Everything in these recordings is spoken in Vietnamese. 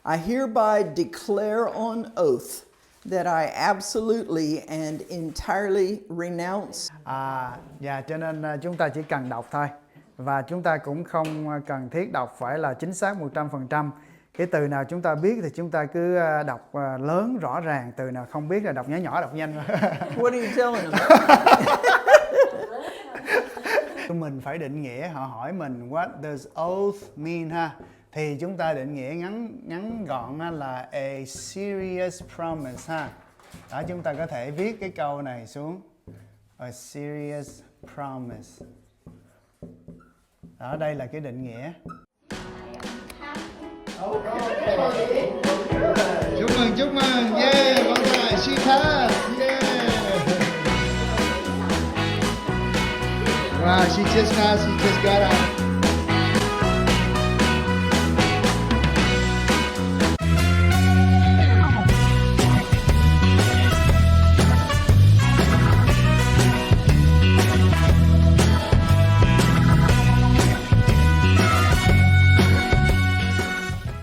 I hereby declare on oath that I absolutely and entirely renounce. Cho nên chúng ta chỉ cần đọc thôi. Và chúng ta cũng không cần thiết đọc phải là chính xác 100%. Cái từ nào chúng ta biết thì chúng ta cứ đọc lớn rõ ràng, từ nào không biết là đọc nhỏ nhỏ, đọc nhanh. What are you telling them? Mình phải định nghĩa, họ hỏi mình what does oath mean ha. Thì chúng ta định nghĩa ngắn gọn là a serious promise ha. Đó, chúng ta có thể viết cái câu này xuống. A serious promise. Đó, đây là cái định nghĩa. Chúc mừng, yeah, vâng rồi, she passed, yeah. Wow, she just passed, she just got out.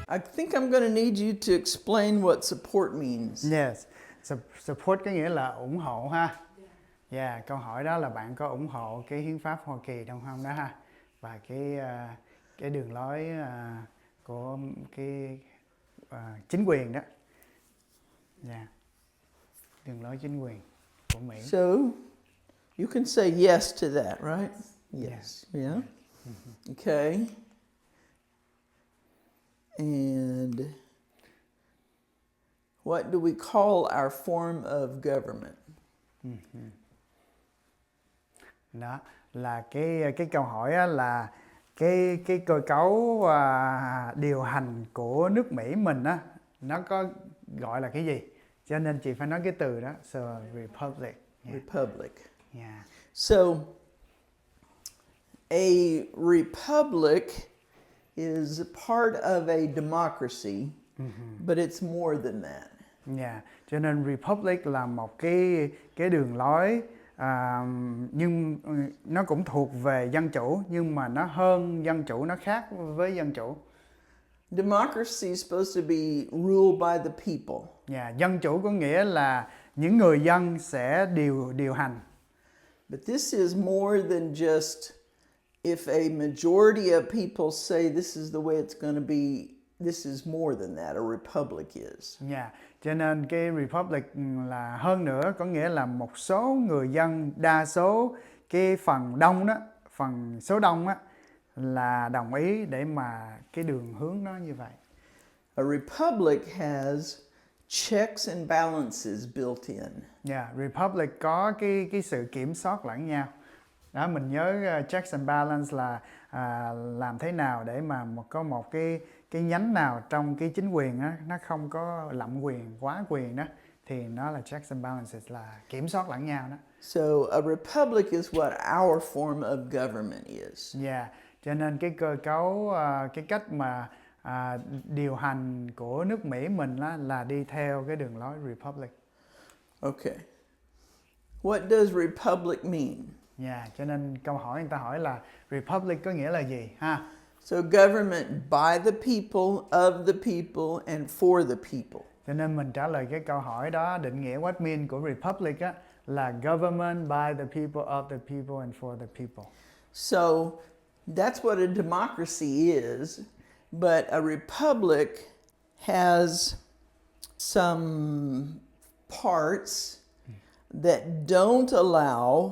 I think I'm going to need you to explain what support means. Yes, support có nghĩa là ủng hộ ha. Yeah, câu hỏi đó là bạn có ủng hộ cái hiến pháp Hoa Kỳ đúng không đó ha? Và cái đường lối của cái chính quyền đó. Yeah. Đường lối chính quyền của Mỹ. So you can say yes to that, right? Yes. Yeah. Okay. And what do we call our form of government? Đó là cái câu hỏi á, là cái cơ cấu điều hành của nước Mỹ mình á, nó có gọi là cái gì? Cho nên chị phải nói cái từ đó. So republic. Yeah. Republic. Yeah. So a republic is part of a democracy, but it's more than that. Yeah. Cho nên republic là một cái đường lối, nhưng nó cũng thuộc về dân chủ, nhưng mà nó hơn dân chủ, nó khác với dân chủ. Democracy is supposed to be ruled by the people. Yeah. Dân chủ có nghĩa là những người dân sẽ điều hành. But this is more than just if a majority of people say this is the way it's going to be. This is more than that. A republic is. Yeah. Cho nên cái republic là hơn nữa, có nghĩa là một số người dân, đa số cái phần đông đó, phần số đông á là đồng ý để mà cái đường hướng nó như vậy. A republic has checks and balances built in. Yeah, republic có cái sự kiểm soát lẫn nhau. Đó, mình nhớ checks and balance là làm thế nào để mà có một cái nhánh nào trong cái chính quyền á, nó không có lạm quyền, quá quyền đó, thì nó là checks and balances, là kiểm soát lẫn nhau đó. So a republic is what our form of government is. Yeah, cho nên cái cơ cấu, cái cách mà điều hành của nước Mỹ mình là đi theo cái đường lối republic. Okay. What does republic mean? Yeah, cho nên câu hỏi người ta hỏi là republic có nghĩa là gì ha? So government by the people, of the people, and for the people. Cho nên mình trả lời cái câu hỏi đó, định nghĩa what mean của republic á, là government by the people, of the people, and for the people. So that's what a democracy is, but a republic has some parts that don't allow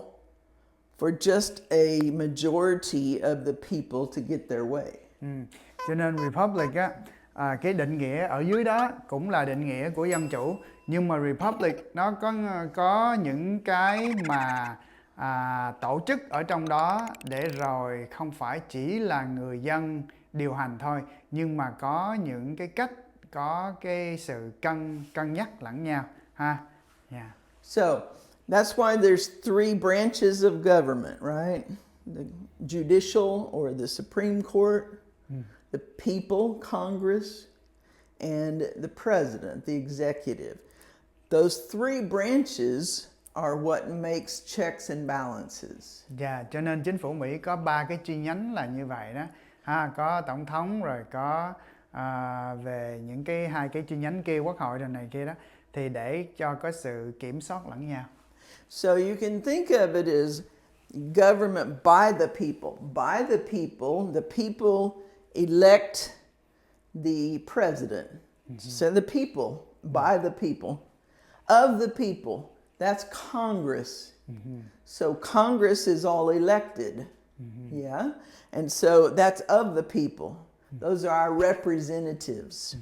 for just a majority of the people to get their way. Cho nên republic á, cái định nghĩa ở dưới đó cũng là định nghĩa của dân chủ, nhưng mà republic nó có những cái mà tổ chức ở trong đó để rồi không phải chỉ là người dân điều hành thôi, nhưng mà có những cái cách, có cái sự cân nhắc lẫn nhau ha. Yeah. So that's why there's three branches of government, right? The judicial or the Supreme Court, the people, Congress, and the president, the executive. Those three branches are what makes checks and balances. Yeah, cho nên chính phủ Mỹ có 3 cái chi nhánh là như vậy đó. Ha, có tổng thống, rồi có về những những cái hai cái chi nhánh kia, quốc hội rồi này kia đó, thì để cho có sự kiểm soát lẫn nhau. So you can think of it as government by the people. By the people elect the president. So the people, by the people, of the people, that's Congress. So Congress is all elected. Yeah? And so that's of the people. Those are our representatives.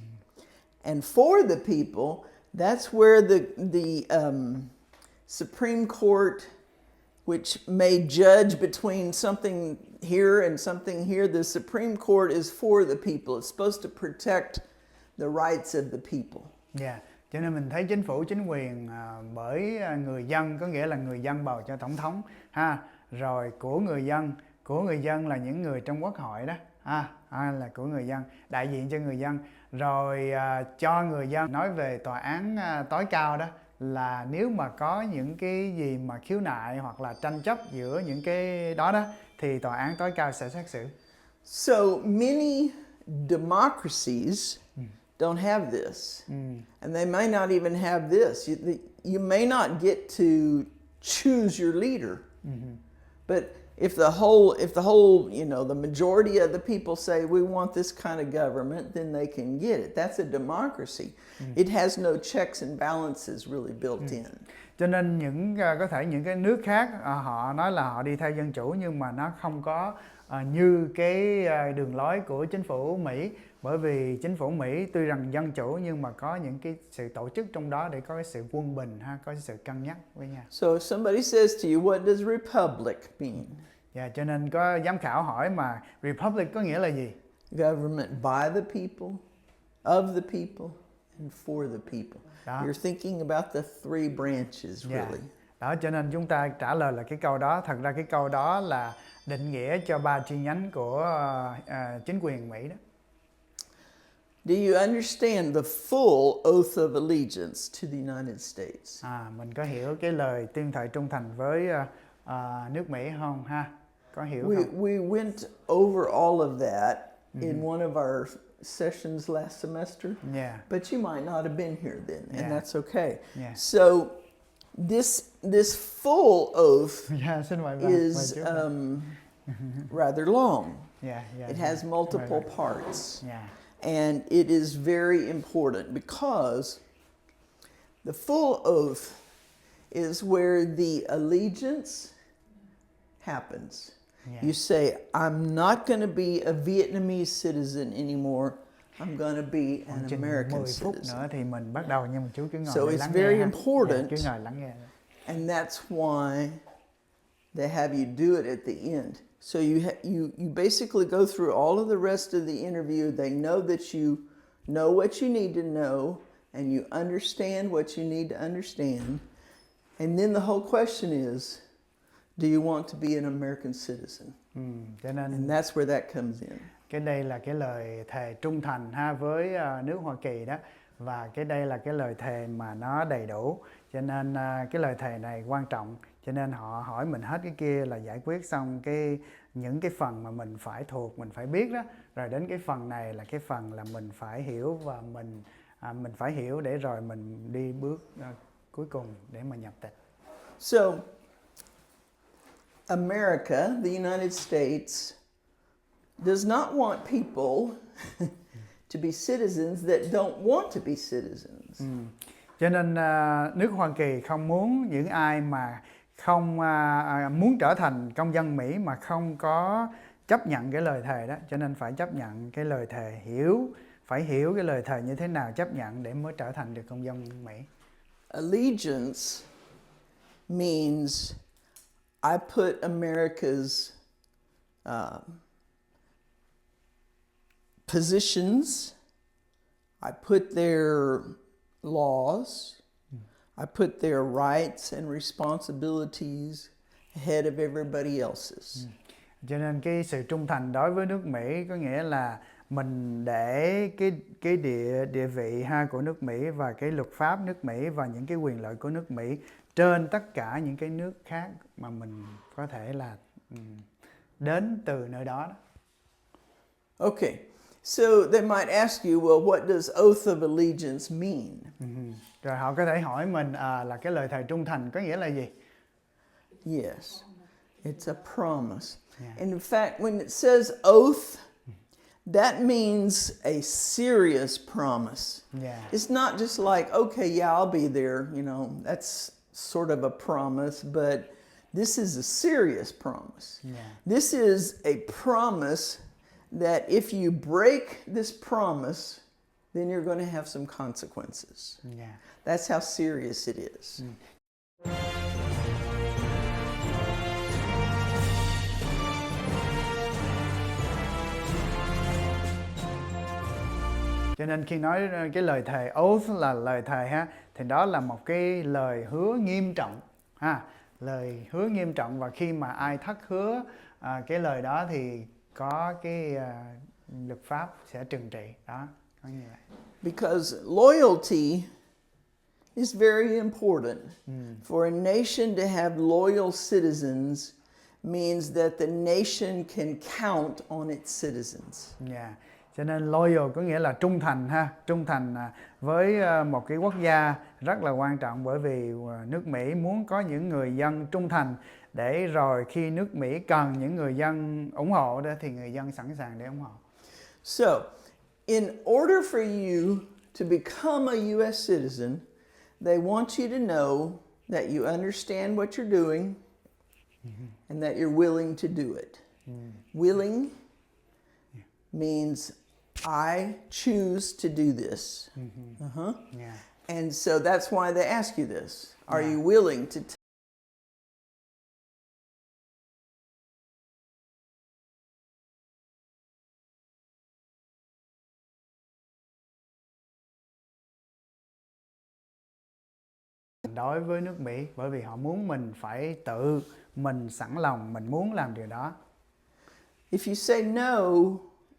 And for the people, that's where the Supreme Court, which may judge between something here and something here, the Supreme Court is for the people. It's supposed to protect the rights of the people. Yeah. Cho nên mình thấy chính phủ, chính quyền bởi người dân, có nghĩa là người dân bầu cho tổng thống ha, rồi của người dân là những người trong quốc hội đó là của người dân, đại diện cho người dân, rồi cho người dân. Nói về tòa án tối cao đó, là nếu mà có những cái gì mà khiếu nại hoặc là tranh chấp giữa những cái đó thì tòa án tối cao sẽ xét xử. So many democracies don't have this, and they may not even have this. You may not get to choose your leader, but if the whole, the majority of the people say we want this kind of government, then they can get it. That's a democracy. It has no checks and balances really built in. Cho nên có thể những cái nước khác họ nói là họ đi theo dân chủ, nhưng mà nó không có như cái đường lối của chính phủ Mỹ, bởi vì chính phủ Mỹ tuy rằng dân chủ nhưng mà có những cái sự tổ chức trong đó để có cái sự quân bình ha, có cái sự cân nhắc với nhau. So if somebody says to you, what does republic mean? Cho nên có giám khảo hỏi mà republic có nghĩa là gì? Government by the people, of the people, and for the people. Đó. You're thinking about the three branches, really. Đó, cho nên chúng ta trả lời là cái câu đó. Thật ra cái câu đó là định nghĩa cho ba chi nhánh của chính quyền Mỹ đó. Do you understand the full oath of allegiance to the United States? Mình có hiểu cái lời tuyên thệ trung thành với nước Mỹ không ha? Có hiểu không? We went over all of that in one of our sessions last semester. But you might not have been here then, and that's okay. So this full oath is rather long. It has multiple parts. And it is very important because the full oath is where the allegiance happens. You say, I'm not going to be a Vietnamese citizen anymore. I'm going to be an American citizen. Nữa thì mình bắt đầu, nhưng mà chú cứ ngồi So it's lắng very nghe, important. cứ ngồi lắng nghe. And that's why they have you do it at the end. So you basically go through all of the rest of the interview. They know that you know what you need to know and you understand what you need to understand. And then the whole question is, do you want to be an American citizen? Cho nên, and that's where that comes in. Cái đây là cái lời thề trung thành ha với nước Hoa Kỳ đó. Và cái đây là cái lời thề mà nó đầy đủ. Cho nên cái lời thề này quan trọng. Cho nên họ hỏi mình hết cái kia là giải quyết xong những cái phần mà mình phải thuộc, mình phải biết đó. Rồi đến cái phần này là cái phần là mình phải hiểu, và mình phải hiểu để rồi mình đi bước cuối cùng để mà nhập tịch. So America, the United States, does not want people to be citizens that don't want to be citizens. Cho nên nước Hoa Kỳ không muốn những ai mà không muốn trở thành công dân Mỹ mà không có chấp nhận cái lời thề đó. Cho nên phải chấp nhận cái lời thề, phải hiểu cái lời thề như thế nào, chấp nhận để mới trở thành được công dân Mỹ. Allegiance means I put America's positions, I put their laws, I put their rights and responsibilities ahead of everybody else's. Cho nên cái sự trung thành đối với nước Mỹ có nghĩa là mình để cái địa vị ha của nước Mỹ và cái luật pháp nước Mỹ và những cái quyền lợi của nước Mỹ trên tất cả những cái nước khác mà mình có thể là đến từ nơi đó. Okay. So they might ask you, well, what does oath of allegiance mean? Rồi họ có thể hỏi mình là cái lời thề trung thành có nghĩa là gì? Yes, it's a promise. Yeah. And in fact, when it says oath, that means a serious promise. Yeah. It's not just like, okay, yeah, I'll be there, you know, that's sort of a promise, but this is a serious promise. Yeah. This is a promise that if you break this promise, then you're going to have some consequences. Yeah. That's how serious it is. Cho nên khi nói cái lời thề oath là lời thề ha, thì đó là một cái lời hứa nghiêm trọng ha, lời hứa nghiêm trọng, và khi mà ai thất hứa cái lời đó thì có cái luật pháp sẽ trừng trị đó, có như vậy. Because loyalty is very important. For a nation to have loyal citizens means that the nation can count on its citizens. Yeah. Cho nên loyal có nghĩa là trung thành ha, trung thành với một cái quốc gia rất là quan trọng, bởi vì nước Mỹ muốn có những người dân trung thành, để rồi khi nước Mỹ cần những người dân ủng hộ đó thì người dân sẵn sàng để ủng hộ. So, in order for you to become a US citizen, they want you to know that you understand what you're doing and that you're willing to do it. Willing means I choose to do this. Yeah. And so that's why they ask you this. Are you willing to đối với nước Mỹ, bởi vì họ muốn mình phải tự mình sẵn lòng, mình muốn làm điều đó. If you say no,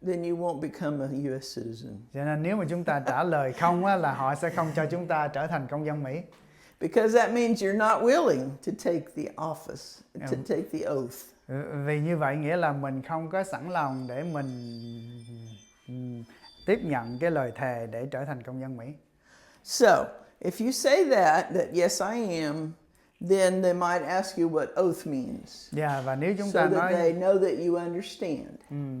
then you won't become a US citizen. Cho nên nếu mà chúng ta trả lời không á, là họ sẽ không cho chúng ta trở thành công dân Mỹ. Because that means you're not willing to take the office, to take the oath. Vì như vậy nghĩa là mình không có sẵn lòng để mình tiếp nhận cái lời thề để trở thành công dân Mỹ. So, if you say that yes I am, then they might ask you what oath means. Yeah, và nếu chúng So ta that nói they know that you understand.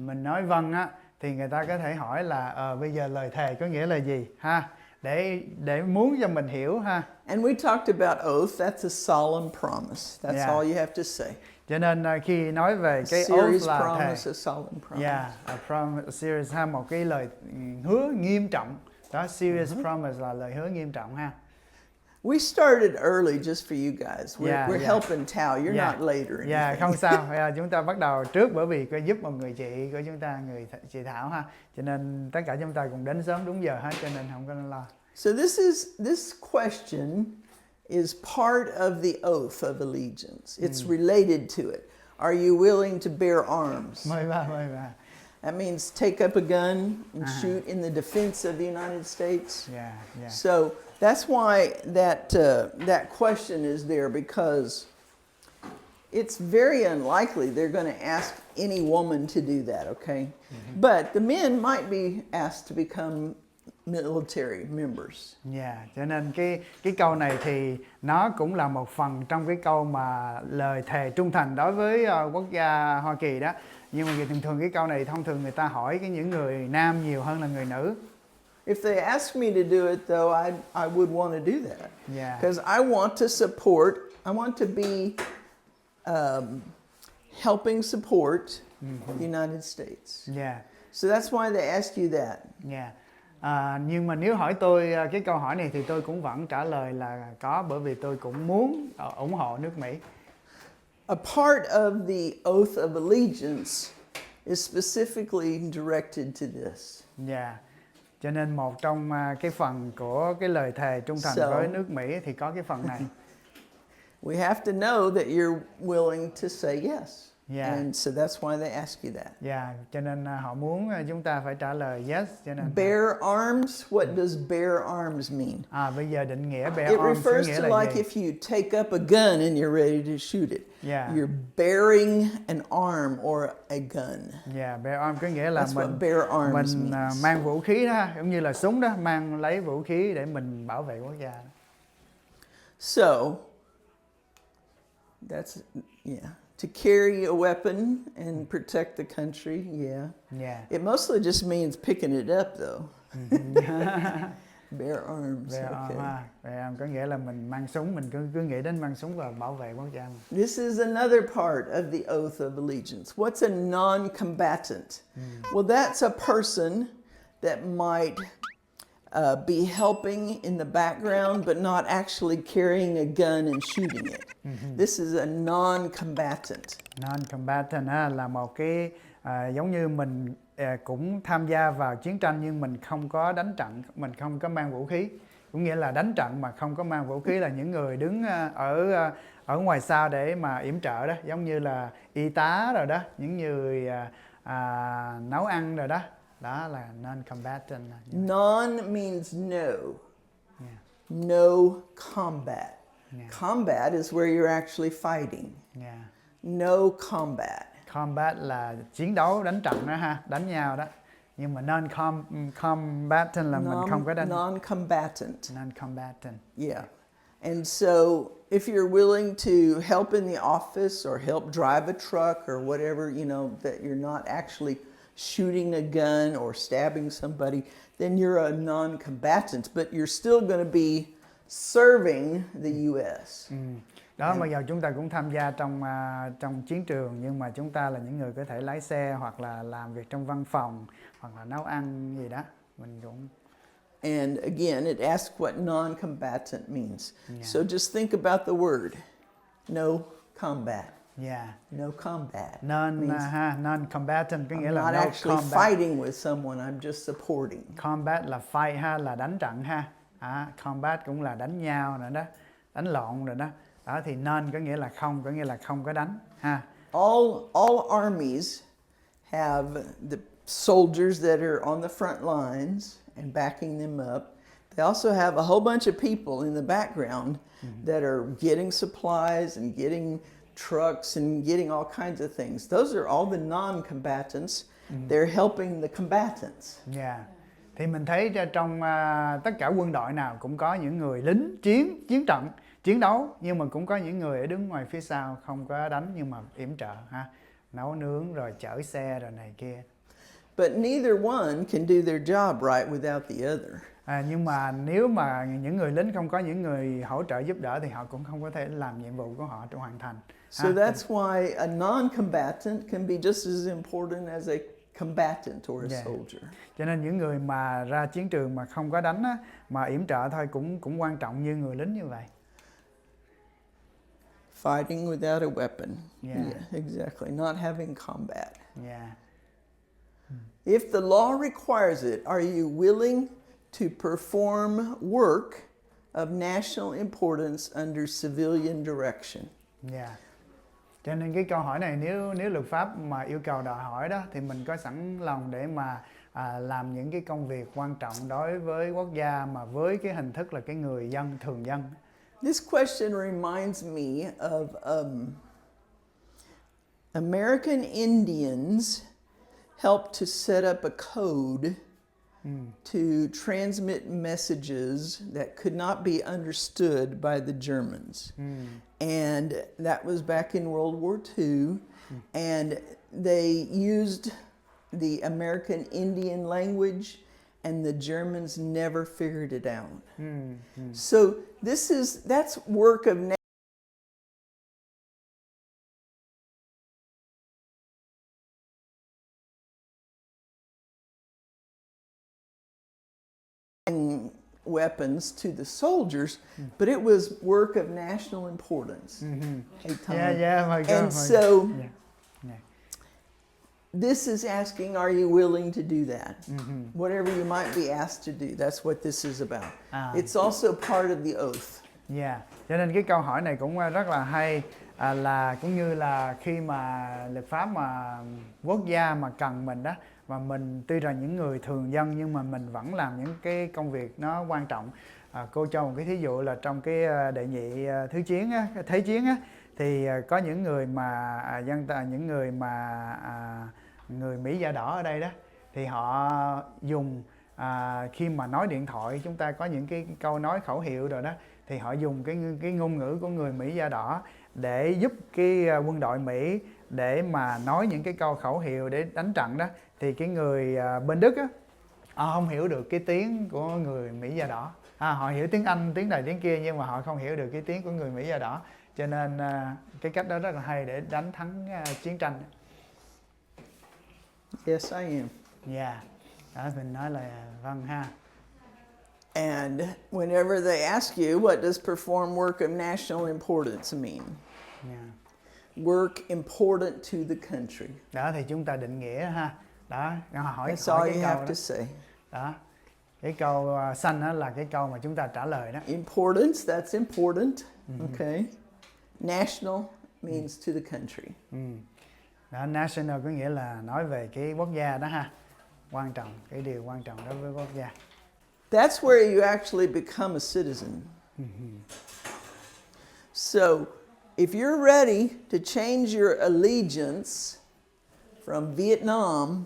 mình nói vâng á, thì người ta có thể hỏi là bây giờ lời thề có nghĩa là gì ha, để muốn cho mình hiểu ha. And we talked about oath, that's a solemn promise. That's Yeah. all you have to say. Cho nên khi nói về cái Serious oath là promise, thề, a solemn promise. yeah, a serious ha, một cái lời hứa nghiêm trọng. Đó, serious promise là lời hứa nghiêm trọng ha. We started early just for you guys. We're Yeah. helping Tao. You're Yeah. not late or anything. Yeah, không sao. Chúng ta bắt đầu trước bởi vì có giúp một người chị của chúng ta, chị Thảo ha. Cho nên tất cả chúng ta cùng đến sớm đúng giờ hết, cho nên không có lo. So this question is part of the oath of allegiance. It's related to it. Are you willing to bear arms? Mời bà. That means take up a gun and shoot in the defense of the United States. Yeah. So that's why that question is there, because it's very unlikely they're going to ask any woman to do that, okay? But the men might be asked to become military members. Yeah, cho nên cái câu này thì nó cũng là một phần trong cái câu mà lời thề trung thành đối với quốc gia Hoa Kỳ đó. Nhưng mà thường cái câu này thông thường người ta hỏi những người nam nhiều hơn là người nữ. If they ask me to do it, though, I would want to do that. Yeah. Because I want to support, I want to be helping support the United States. Yeah. So that's why they ask you that. Yeah. Nhưng mà nếu hỏi tôi cái câu hỏi này thì tôi cũng vẫn trả lời là có, bởi vì tôi cũng muốn ủng hộ nước Mỹ. A part of the oath of allegiance is specifically directed to this. Yeah. Cho nên một trong cái phần của cái lời thề trung thành với nước Mỹ thì có cái phần này. We have to know that you're willing to say yes. Yeah. And so that's why they ask you that. Yeah, cho nên họ muốn chúng ta phải trả lời yes, cho nên Bear arms, what does bear arms mean? bây giờ định nghĩa bear It arms có nghĩa refers to là like gì? if you take up a gun and you're ready to shoot it. Yeah. You're bearing an arm or a gun. Yeah, bear arms có nghĩa là That's what bear arms mình means. mang vũ khí đó, giống như là súng đó, mang lấy vũ khí để mình bảo vệ quốc gia. So, that's, yeah. To carry a weapon and protect the country, yeah. Yeah. It mostly just means picking it up, though. Bear arms. Bear Okay. arm, bear arm có nghĩa là mình mang súng, mình cứ nghĩ đến mang súng và bảo vệ quốc gia. This is another part of the oath of allegiance. What's a non-combatant? Well, that's a person that might be helping in the background, but not actually carrying a gun and shooting it. This is a non-combatant. Non-combatant là một cái giống như mình cũng tham gia vào chiến tranh nhưng mình không có đánh trận, mình không có mang vũ khí. Cũng nghĩa là đánh trận mà không có mang vũ khí là những người đứng ở ngoài sau để mà yểm trợ đó, giống như là y tá rồi đó, những người nấu ăn rồi đó. Đó là non-combatant. Non means no. Yeah. No combat. Yeah. Combat is where you're actually fighting. Yeah. No combat. Combat là chiến đấu, đánh trận đó ha, đánh nhau đó. Nhưng mà non-combatant là mình không có đánh. Non-combatant. Non-combatant. Yeah. And so if you're willing to help in the office or help drive a truck or whatever, you know, that you're not actually shooting a gun or stabbing somebody, then you're a non-combatant, but you're still going to be serving the U.S. Đó, bây giờ chúng ta cũng tham gia trong chiến trường, nhưng mà chúng ta là những người có thể lái xe hoặc là làm việc trong văn phòng hoặc là nấu ăn gì đó, mình cũng. And again, it asks what non-combatant means. Yeah. So just think about the word, no combat. Yeah. No combat. Non-combatant có nghĩa I'm là not no actually combat. fighting with someone, I'm just supporting. Combat là fight ha, là đánh trận ha. Combat cũng là đánh nhau nữa đó, đánh lộn rồi đó. Đó thì non có nghĩa là không có đánh ha. All armies have the soldiers that are on the front lines and backing them up. They also have a whole bunch of people in the background that are getting supplies and getting trucks and getting all kinds of things. Those are all the non-combatants. They're helping the combatants. Yeah. Thì mình thấy trong tất cả quân đội nào cũng có những người lính chiến trận, chiến đấu, nhưng mà cũng có những người ở đứng ngoài phía sau không có đánh nhưng mà yểm trợ ha, nấu nướng rồi chở xe rồi này kia. But neither one can do their job right without the other. Nhưng mà nếu mà những người lính không có những người hỗ trợ giúp đỡ thì họ cũng không có thể làm nhiệm vụ của họ để hoàn thành. So that's why a non-combatant can be just as important as a combatant or a soldier. Cho nên những người mà ra chiến trường mà không có đánh á, mà yểm trợ thôi cũng quan trọng như người lính như vậy. Fighting without a weapon. Yeah. Yeah, exactly. Not having combat. Yeah. If the law requires it, are you willing to perform work of national importance under civilian direction? Yeah. Cho nên cái câu hỏi này nếu luật pháp mà yêu cầu đòi hỏi đó thì mình có sẵn lòng để mà làm những cái công việc quan trọng đối với quốc gia mà với cái hình thức là cái người dân thường dân. This question reminds me of American Indians helped to set up a code to transmit messages that could not be understood by the Germans. And that was back in World War II. And they used the American Indian language and the Germans never figured it out. So that's work of weapons to the soldiers, but it was work of national importance. Hey, Tom. And so this is asking, are you willing to do that? Whatever you might be asked to do, that's what this is about. It's also part of the oath. Cho nên cái câu hỏi này cũng rất là hay. là cũng như là khi mà luật pháp mà quốc gia mà cần mình đó, mà mình tuy là những người thường dân nhưng mà mình vẫn làm những cái công việc nó quan trọng. Cô cho một cái thí dụ là trong cái đệ nhị thế chiến á, thì có những người mà những người mà người Mỹ da đỏ ở đây đó, thì họ dùng khi mà nói điện thoại, chúng ta có những cái câu nói khẩu hiệu rồi đó, thì họ dùng cái ngôn ngữ của người Mỹ da đỏ để giúp cái quân đội Mỹ để mà nói những cái câu khẩu hiệu để đánh trận đó. Thì cái người bên Đức á, họ không hiểu được cái tiếng của người Mỹ da đỏ. Họ hiểu tiếng Anh, tiếng này tiếng kia, nhưng mà họ không hiểu được cái tiếng của người Mỹ da đỏ. Cho nên cái cách đó rất là hay để đánh thắng chiến tranh. Yes, I am. Yeah, đó mình nói là vâng ha. And whenever they ask you, what does perform work of national importance mean? Yeah. Work important to the country. Đó thì chúng ta định nghĩa ha. Đó, hỏi That's all cái you câu have đó. to say. Đó, cái câu xanh đó là cái câu mà chúng ta trả lời đó. Importance, that's important. Okay. National means to the country. Đó, national có nghĩa là nói về cái quốc gia đó ha. Quan trọng, cái điều quan trọng đối với quốc gia. That's where you actually become a citizen. So, if you're ready to change your allegiance from Vietnam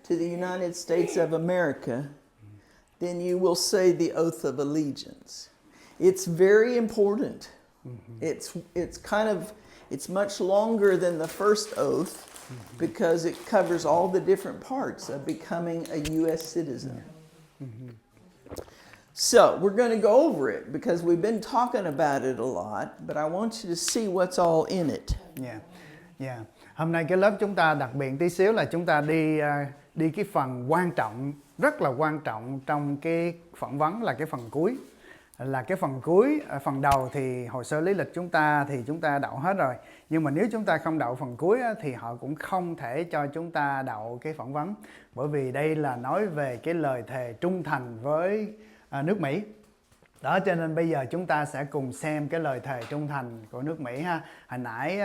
to the United States of America, then you will say the oath of allegiance. It's very important. It's much longer than the first oath because it covers all the different parts of becoming a U.S. citizen. So we're going to go over it because we've been talking about it a lot, but I want you to see what's all in it. Yeah. Hôm nay cái lớp chúng ta đặc biệt tí xíu là chúng ta đi cái phần quan trọng, rất là quan trọng trong cái phỏng vấn là cái phần cuối. Là cái phần cuối, phần đầu thì hồ sơ lý lịch chúng ta đậu hết rồi. Nhưng mà nếu chúng ta không đậu phần cuối thì họ cũng không thể cho chúng ta đậu cái phỏng vấn. Bởi vì đây là nói về cái lời thề trung thành với nước Mỹ. Đó, cho nên bây giờ chúng ta sẽ cùng xem cái lời thề trung thành của nước Mỹ ha. Hồi nãy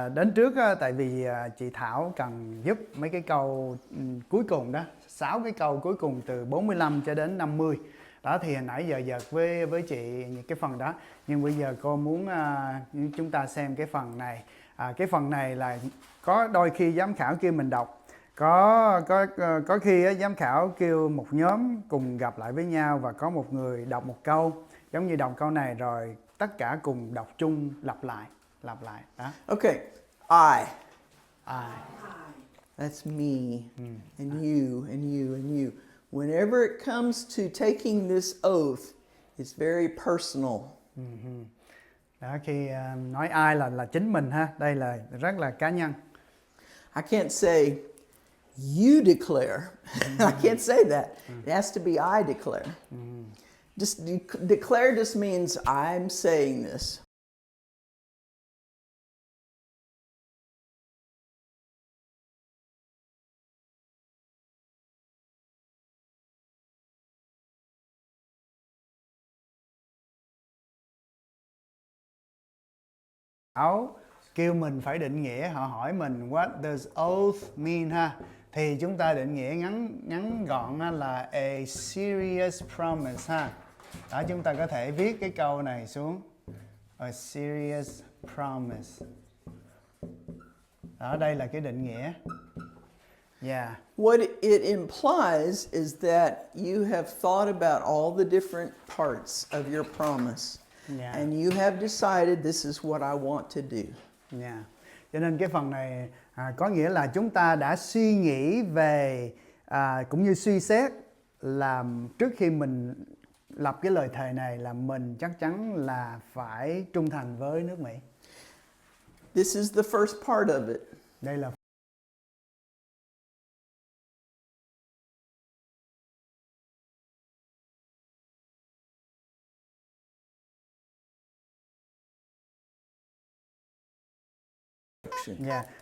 đến trước tại vì chị Thảo cần giúp mấy cái câu cuối cùng đó, 6 cái câu cuối cùng từ 45 cho đến 50. Đó thì hồi nãy giờ giật với chị những cái phần đó. Nhưng bây giờ cô muốn chúng ta xem cái phần này. Cái phần này là có đôi khi giám khảo kêu mình đọc. Có khi giám khảo kêu một nhóm cùng gặp lại với nhau và có một người đọc một câu, giống như đọc câu này rồi tất cả cùng đọc chung lặp lại đó. Okay, I. I. That's me, and you, and you, and you. Whenever it comes to taking this oath, it's very personal. Đó, khi nói ai là chính mình ha, đây là rất là cá nhân. I can't say you declare. I can't say that. It has to be I declare. Just declare just means I'm saying this. Kêu mình phải định nghĩa, họ hỏi mình what does oath mean ha, thì chúng ta định nghĩa ngắn gọn là a serious promise ha. Đó, chúng ta có thể viết cái câu này xuống, a serious promise. Đó, đây là cái định nghĩa. Yeah. What it implies is that you have thought about all the different parts of your promise. Yeah. And you have decided this is what I want to do. Yeah. Cho nên cái phần này có nghĩa là chúng ta đã suy nghĩ về cũng như suy xét là trước khi mình lập cái lời thề này là mình chắc chắn là phải trung thành với nước Mỹ. This is the first part of it. Đây là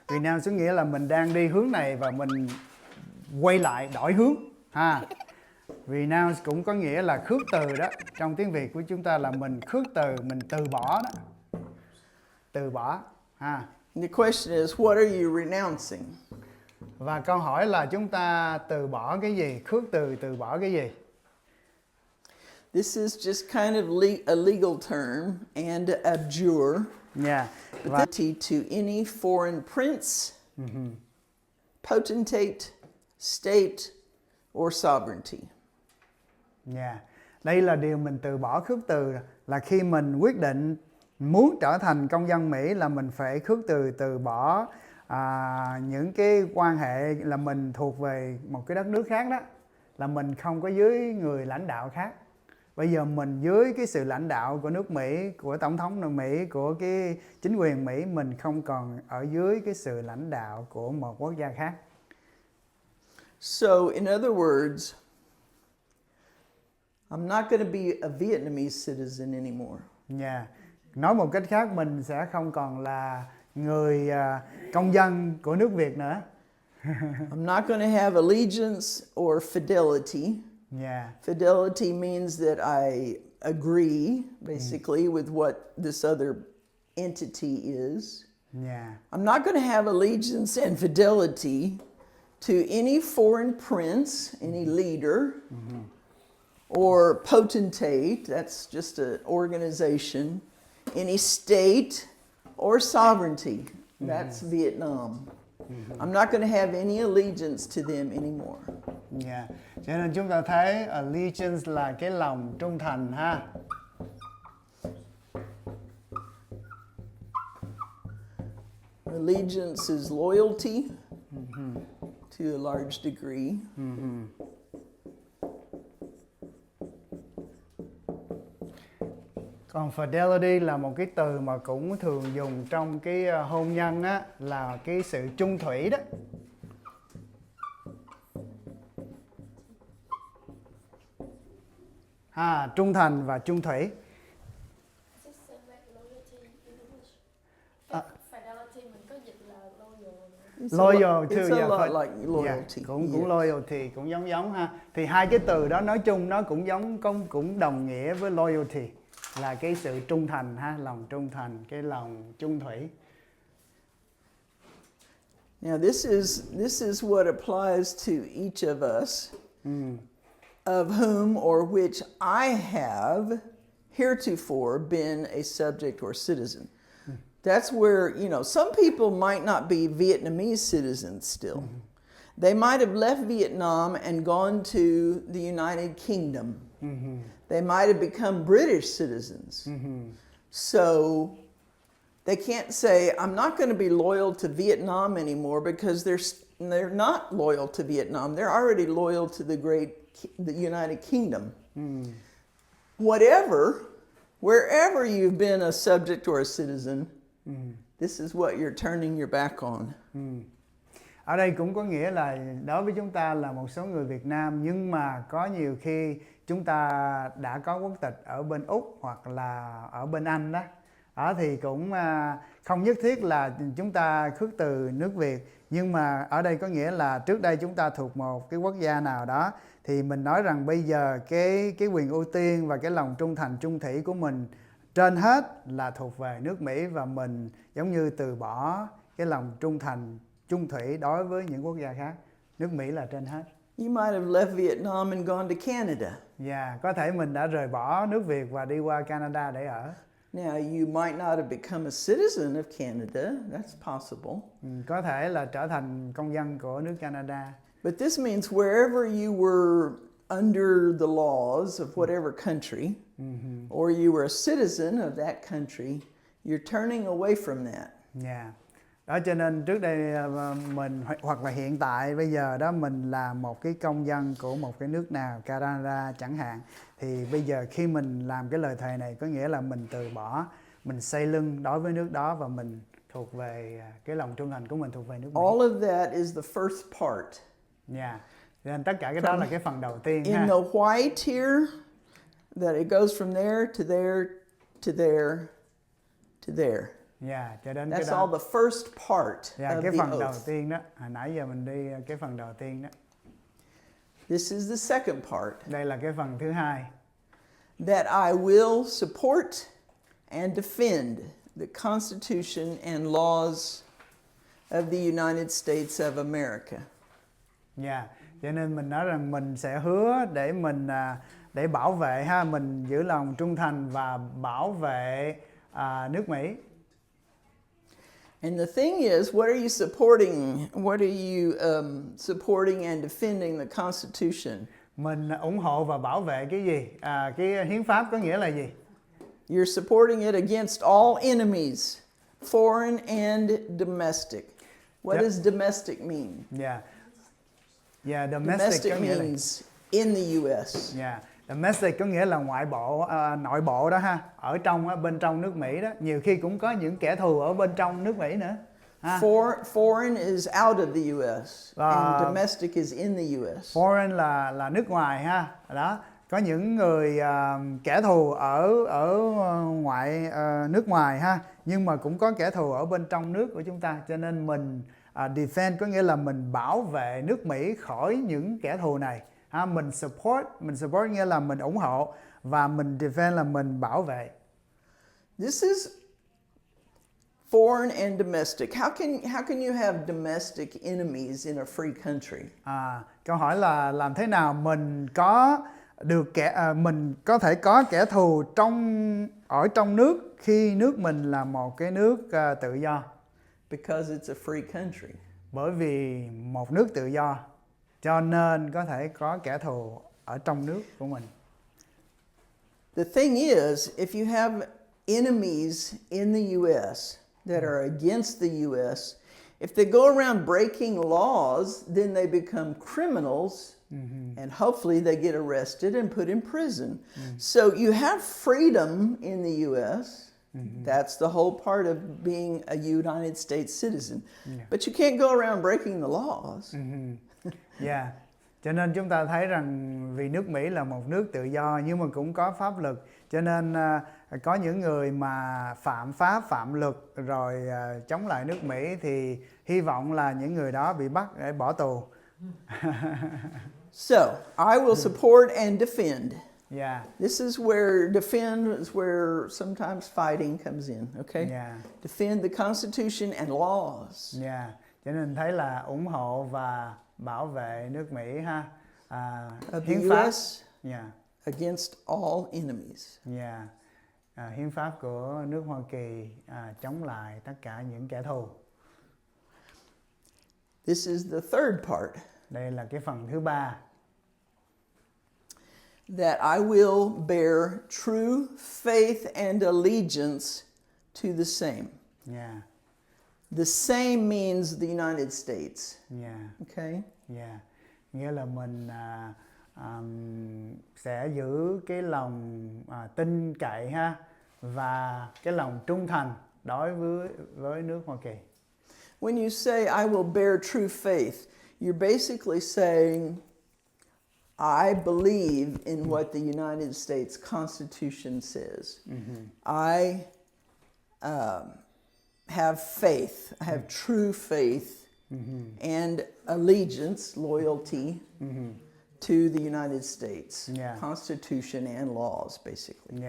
Vietnam có nghĩa là mình đang đi hướng này và mình quay lại đổi hướng ha. Vietnam cũng có nghĩa là khước từ đó. Trong tiếng Việt của chúng ta là mình khước từ, mình từ bỏ đó. từ bỏ ha. The question is, what are you renouncing? Và câu hỏi là chúng ta từ bỏ cái gì, khước từ bỏ cái gì? This is just kind of a legal term, and abjure. Yeah. Và To any foreign prince, potentate, state, or sovereignty. yeah. Đây là điều mình từ bỏ khước từ, là khi mình quyết định muốn trở thành công dân Mỹ là mình phải khước từ bỏ những cái quan hệ là mình thuộc về một cái đất nước khác đó, là mình không có dưới người lãnh đạo khác. Bây giờ mình dưới cái sự lãnh đạo của nước Mỹ, của tổng thống nước Mỹ, của cái chính quyền Mỹ, mình không còn ở dưới cái sự lãnh đạo của một quốc gia khác. So, in other words, I'm not going to be a Vietnamese citizen anymore. Yeah. Nói một cách khác, mình sẽ không còn là người công dân của nước Việt nữa. I'm not going to have allegiance or fidelity. Yeah. Fidelity means that I agree, basically, with what this other entity is. Yeah. I'm not going to have allegiance and fidelity to any foreign prince, any leader, or potentate, that's just an organization, any state, or sovereignty, that's Vietnam. I'm not going to have any allegiance to them anymore. Yeah. Cho nên chúng ta thấy allegiance là cái lòng trung thành ha. Allegiance is loyalty to a large degree. Còn fidelity là một cái từ mà cũng thường dùng trong cái hôn nhân á, là cái sự trung thủy đó. Trung thành và trung thủy. Fidelity mình có dịch là Loyal to, It's a yeah, lot like loyalty. cũng Yes. loyalty cũng giống ha. Thì hai cái từ đó nói chung nó cũng giống, cũng đồng nghĩa với loyalty, là cái sự trung thành ha, lòng trung thành, cái lòng trung thủy. Now this is what applies to each of us, of whom or which I have heretofore been a subject or citizen. That's where, some people might not be Vietnamese citizens still. They might have left Vietnam and gone to the United Kingdom. They might have become British citizens. So they can't say, I'm not going to be loyal to Vietnam anymore, because they're not loyal to Vietnam. They're already loyal to the United Kingdom. Wherever you've been a subject or a citizen, this is what you're turning your back on. Ở đây cũng có nghĩa là đối với chúng ta là một số người Việt Nam, nhưng mà có nhiều khi chúng ta đã có quốc tịch ở bên Úc hoặc là ở bên Anh đó. Thì cũng không nhất thiết là chúng ta khước từ nước Việt, nhưng mà ở đây có nghĩa là trước đây chúng ta thuộc một cái quốc gia nào đó, thì mình nói rằng bây giờ cái quyền ưu tiên và cái lòng trung thành trung thủy của mình trên hết là thuộc về nước Mỹ, và mình giống như từ bỏ cái lòng trung thành trung thủy đối với những quốc gia khác. Nước Mỹ là trên hết. You might have left Vietnam and gone to Canada. Có thể mình đã rời bỏ nước Việt và đi qua Canada để ở. Now, you might not have become a citizen of Canada. That's possible. Có thể là trở thành công dân của nước Canada. But this means wherever you were under the laws of whatever country, or you were a citizen of that country, you're turning away from that. Đó, cho nên trước đây mình, hoặc là hiện tại bây giờ đó, mình là một cái công dân của một cái nước nào, Canada chẳng hạn, thì bây giờ khi mình làm cái lời thề này có nghĩa là mình từ bỏ, mình xây lưng đối với nước đó, và mình thuộc về cái lòng trung thành của mình thuộc về nước Mỹ. All of that is the first part. Nên tất cả cái đó là cái phần đầu tiên In ha. the white here, that it goes from there to there to there to there. Cho đến That's cái đó. all the first part of Cái the phần đầu oath. tiên đó. Hồi nãy giờ mình đi cái phần đầu tiên đó. This is the second part. Đây là cái phần thứ hai. That I will support and defend the Constitution and laws of the United States of America. Cho nên mình nói rằng mình sẽ hứa để mình để bảo vệ ha, mình giữ lòng trung thành và bảo vệ nước Mỹ. And the thing is, what are you supporting? What are you supporting and defending the Constitution? Mình ủng hộ và bảo vệ cái gì? Cái hiến pháp có nghĩa là gì? You're supporting it against all enemies, foreign and domestic. What does domestic mean? Domestic có nghĩa là means in the U.S. Domestic có nghĩa là ngoại bộ, nội bộ đó ha, ở trong bên trong nước Mỹ đó, nhiều khi cũng có những kẻ thù ở bên trong nước Mỹ nữa. Foreign is out of the U.S. and domestic is in the U.S. Foreign là nước ngoài ha, đó. Có những người kẻ thù ở ngoại nước ngoài ha, nhưng mà cũng có kẻ thù ở bên trong nước của chúng ta, cho nên mình defend có nghĩa là mình bảo vệ nước Mỹ khỏi những kẻ thù này. Mình support nghĩa là mình ủng hộ, và mình defend là mình bảo vệ. This is foreign and domestic. How can you have domestic enemies in a free country? Câu hỏi là làm thế nào mình có được mình có thể có kẻ thù ở trong nước khi nước mình là một cái nước tự do? Because it's a free country. Bởi vì một nước tự do, cho nên có thể có kẻ thù ở trong nước của mình. The thing is, if you have enemies in the U.S. that are against the U.S., if they go around breaking laws, then they become criminals, and hopefully they get arrested and put in prison. So you have freedom in the U.S. That's the whole part of being a United States citizen. But you can't go around breaking the laws. Cho nên chúng ta thấy rằng vì nước Mỹ là một nước tự do nhưng mà cũng có pháp luật, cho nên có những người mà phạm pháp, phạm luật rồi chống lại nước Mỹ thì hy vọng là những người đó bị bắt để bỏ tù. So, I will support and defend. This is where defend is where sometimes fighting comes in, okay? Defend the Constitution and laws. Cho nên thấy là ủng hộ và bảo vệ nước Mỹ ha. Hiến pháp against all enemies. Hiến pháp của nước Hoa Kỳ chống lại tất cả những kẻ thù. This is the third part. Đây là cái phần thứ ba. That I will bear true faith and allegiance to the same. The same means the United States. Okay? Nghĩa là mình sẽ giữ cái lòng tin cậy ha, và cái lòng trung thành đối với nước Hoa Kỳ. When you say I will bear true faith, you're basically saying I believe in what the United States Constitution says. I have faith. I have true faith and allegiance, loyalty to the United States Constitution and laws, basically.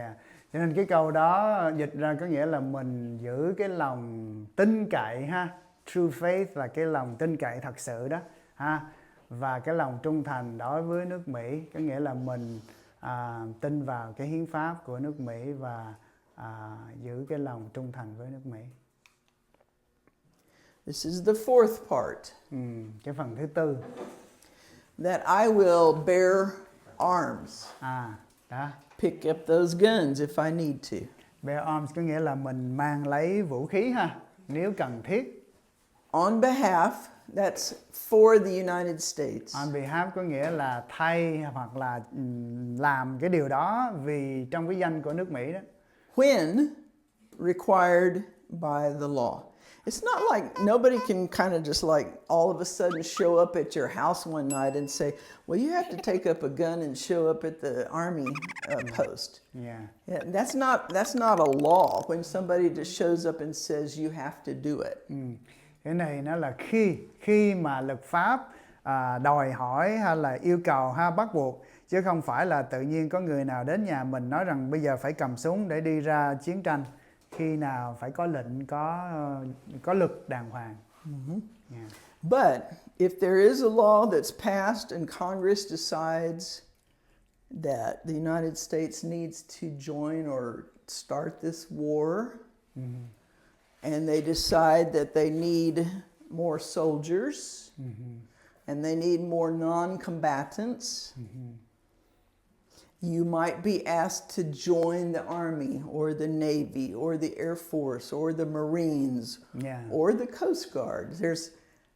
Cho nên cái câu đó dịch ra có nghĩa là mình giữ cái lòng tin cậy ha. True faith là cái lòng tin cậy thật sự đó ha. Và cái lòng trung thành đối với nước Mỹ, có nghĩa là mình tin vào cái hiến pháp của nước Mỹ và giữ cái lòng trung thành với nước Mỹ. This is the fourth part. Cái phần thứ tư. That I will bear arms. Đó. Pick up those guns if I need to. Bear arms có nghĩa là mình mang lấy vũ khí ha, nếu cần thiết. On behalf, that's for the United States. On behalf có nghĩa là thay hoặc là làm cái điều đó vì trong cái danh của nước Mỹ đó. When required by the law. It's not like nobody can kind of just like all of a sudden show up at your house one night and say, well, you have to take up a gun and show up at the army post. That's not a law when somebody just shows up and says you have to do it. Cái này nó là khi mà luật pháp đòi hỏi hay là yêu cầu ha, bắt buộc, chứ không phải là tự nhiên có người nào đến nhà mình nói rằng bây giờ phải cầm súng để đi ra chiến tranh. khi nào phải có lệnh, có luật đàng hoàng. Yeah. But if there is a law that's passed and Congress decides that the United States needs to join or start this war, and they decide that they need more soldiers, and they need more non-combatants, you might be asked to join the Army or the Navy or the Air Force or the Marines or the Coast Guard. There's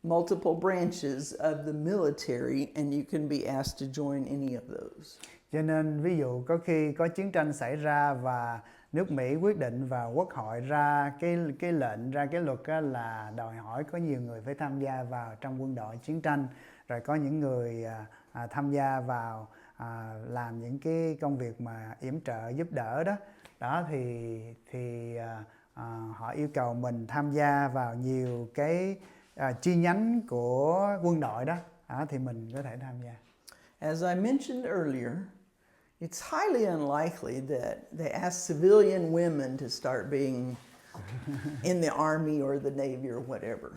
multiple branches of the military and you can be asked to join any of those. Cho nên ví dụ có khi có chiến tranh xảy ra và nước Mỹ quyết định và Quốc hội ra cái lệnh, ra cái luật á, là đòi hỏi có nhiều người phải tham gia vào trong quân đội chiến tranh, rồi có những người tham gia vào làm những cái công việc mà yểm trợ giúp đỡ đó thì họ yêu cầu mình tham gia vào nhiều cái chi nhánh của quân đội đó thì mình có thể tham gia. As I mentioned earlier, it's highly unlikely that they ask civilian women to start being in the Army or the Navy or whatever.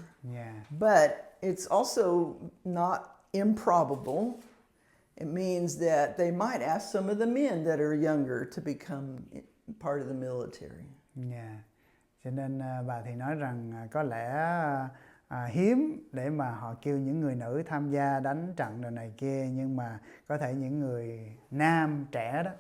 But it's also not improbable. It means that they might ask some of the men that are younger to become part of the military. Cho nên bà thì nói rằng có lẽ hiếm để mà họ kêu những người nữ tham gia đánh trận rồi này kia, nhưng mà có thể những người nam trẻ đó.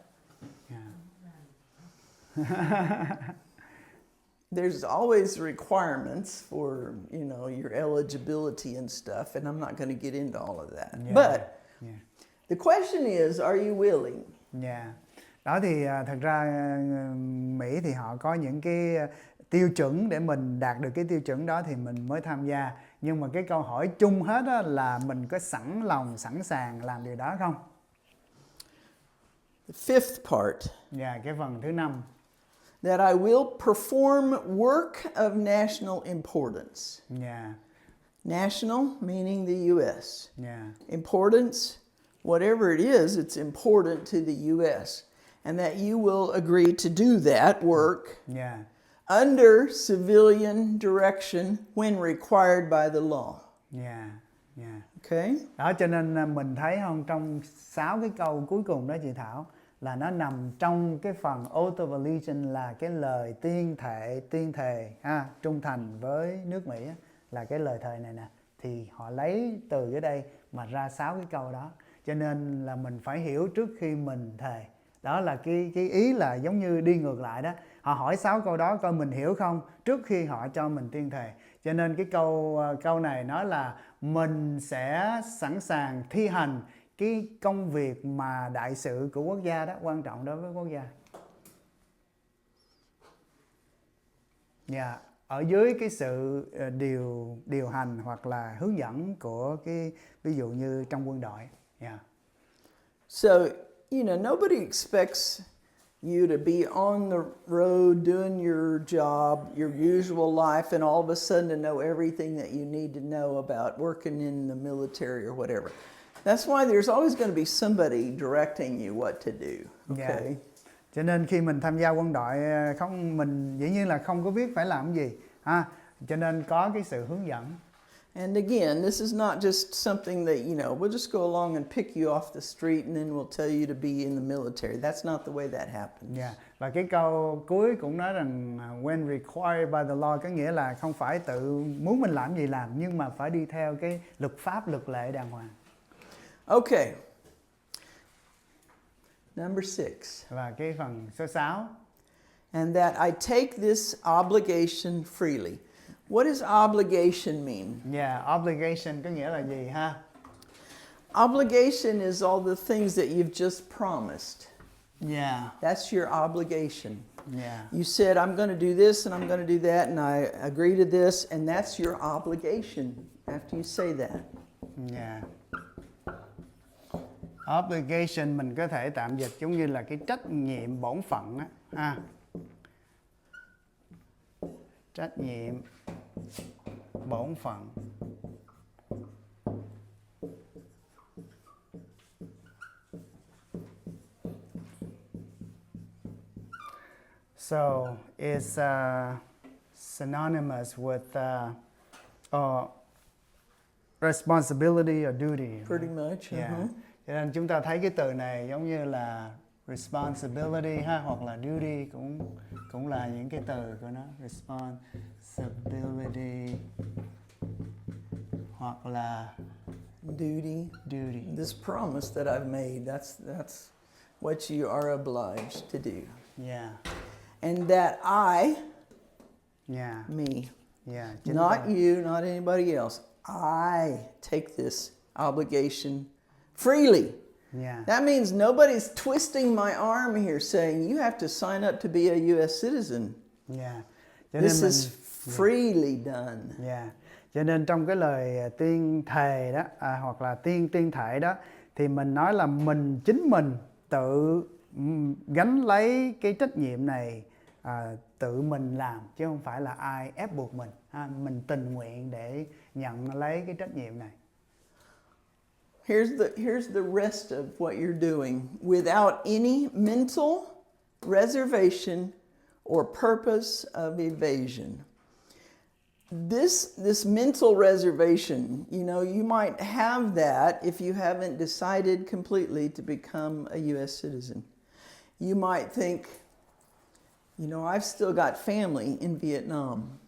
There's always requirements for, your eligibility and stuff, and I'm not going to get into all of that. But the question is, are you willing? Đó thì thật ra Mỹ thì họ có những cái tiêu chuẩn để mình đạt được cái tiêu chuẩn đó thì mình mới tham gia. Nhưng mà cái câu hỏi chung hết đó là mình có sẵn lòng, sẵn sàng làm điều đó không? The fifth part. Cái phần thứ 5. That I will perform work of national importance. National meaning the U.S. Importance, whatever it is, it's important to the U.S. And that you will agree to do that work under civilian direction when required by the law. Okay? Đó cho nên mình thấy không, trong 6 cái câu cuối cùng đó chị Thảo là nó nằm trong cái phần oath of allegiance, là cái lời tuyên thệ trung thành với nước Mỹ là cái lời thề này nè, thì họ lấy từ cái đây mà ra 6 cái câu đó. Cho nên là mình phải hiểu trước khi mình thề. Đó là cái ý là giống như đi ngược lại đó. Họ hỏi 6 câu đó coi mình hiểu không trước khi họ cho mình tuyên thệ. Cho nên cái câu này nói là mình sẽ sẵn sàng thi hành cái công việc mà đại sự của quốc gia đó, quan trọng đối với quốc gia. Ở dưới cái sự điều hành hoặc là hướng dẫn của cái ví dụ như trong quân đội. So, nobody expects you to be on the road doing your job, your usual life, and all of a sudden to know everything that you need to know about working in the military or whatever. That's why there's always going to be somebody directing you what to do. Okay? Cho nên khi mình tham gia quân đội mình dĩ nhiên là không có biết phải làm gì cho nên có cái sự hướng dẫn. And again, this is not just something that, we'll just go along and pick you off the street and then we'll tell you to be in the military. That's not the way that happens. Và cái câu cuối cũng nói rằng when required by the law, có nghĩa là không phải tự muốn mình làm gì làm, nhưng mà phải đi theo cái luật pháp, luật lệ đàng hoàng. Okay. Number 6. Và cái phần số 6. And that I take this obligation freely. What does obligation mean? Obligation có nghĩa là gì ha? Obligation is all the things that you've just promised. That's your obligation. You said, I'm going to do this and I'm going to do that and I agree to this, and that's your obligation after you say that. Obligation mình có thể tạm dịch giống như là cái trách nhiệm, bổn phận á. Trách nhiệm, bổn phận. So it's synonymous with responsibility or duty. Pretty much. Yeah. Uh-huh. Cho nên chúng ta thấy cái từ này giống như là responsibility ha, hoặc là duty cũng là những cái từ của nó. Responsibility hoặc là Duty. This promise that I've made, that's what you are obliged to do. Yeah. And that I, Yeah. me, Yeah. not you, not anybody else, I take this obligation freely. Yeah. That means nobody's twisting my arm here saying you have to sign up to be a U.S. citizen. Yeah. Cho This nên is freely done. Yeah. Cho nên trong cái lời tuyên thề đó hoặc là tuyên thệ đó thì mình nói là chính mình tự gánh lấy cái trách nhiệm này, tự mình làm chứ không phải là ai ép buộc mình. Mình tình nguyện để nhận lấy cái trách nhiệm này. Here's the rest of what you're doing without any mental reservation or purpose of evasion. This mental reservation, you might have that if you haven't decided completely to become a U.S. citizen. You might think, I've still got family in Vietnam.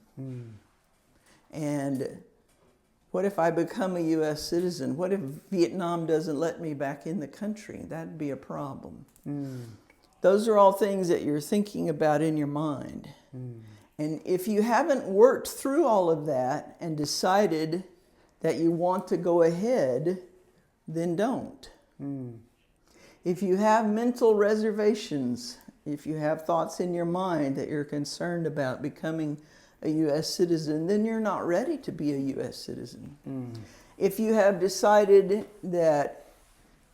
And what if I become a U.S. citizen? What if Vietnam doesn't let me back in the country? That'd be a problem. Those are all things that you're thinking about in your mind. And if you haven't worked through all of that and decided that you want to go ahead, then don't. If you have mental reservations, if you have thoughts in your mind that you're concerned about becoming a U.S. citizen, then you're not ready to be a U.S. citizen. If you have decided that,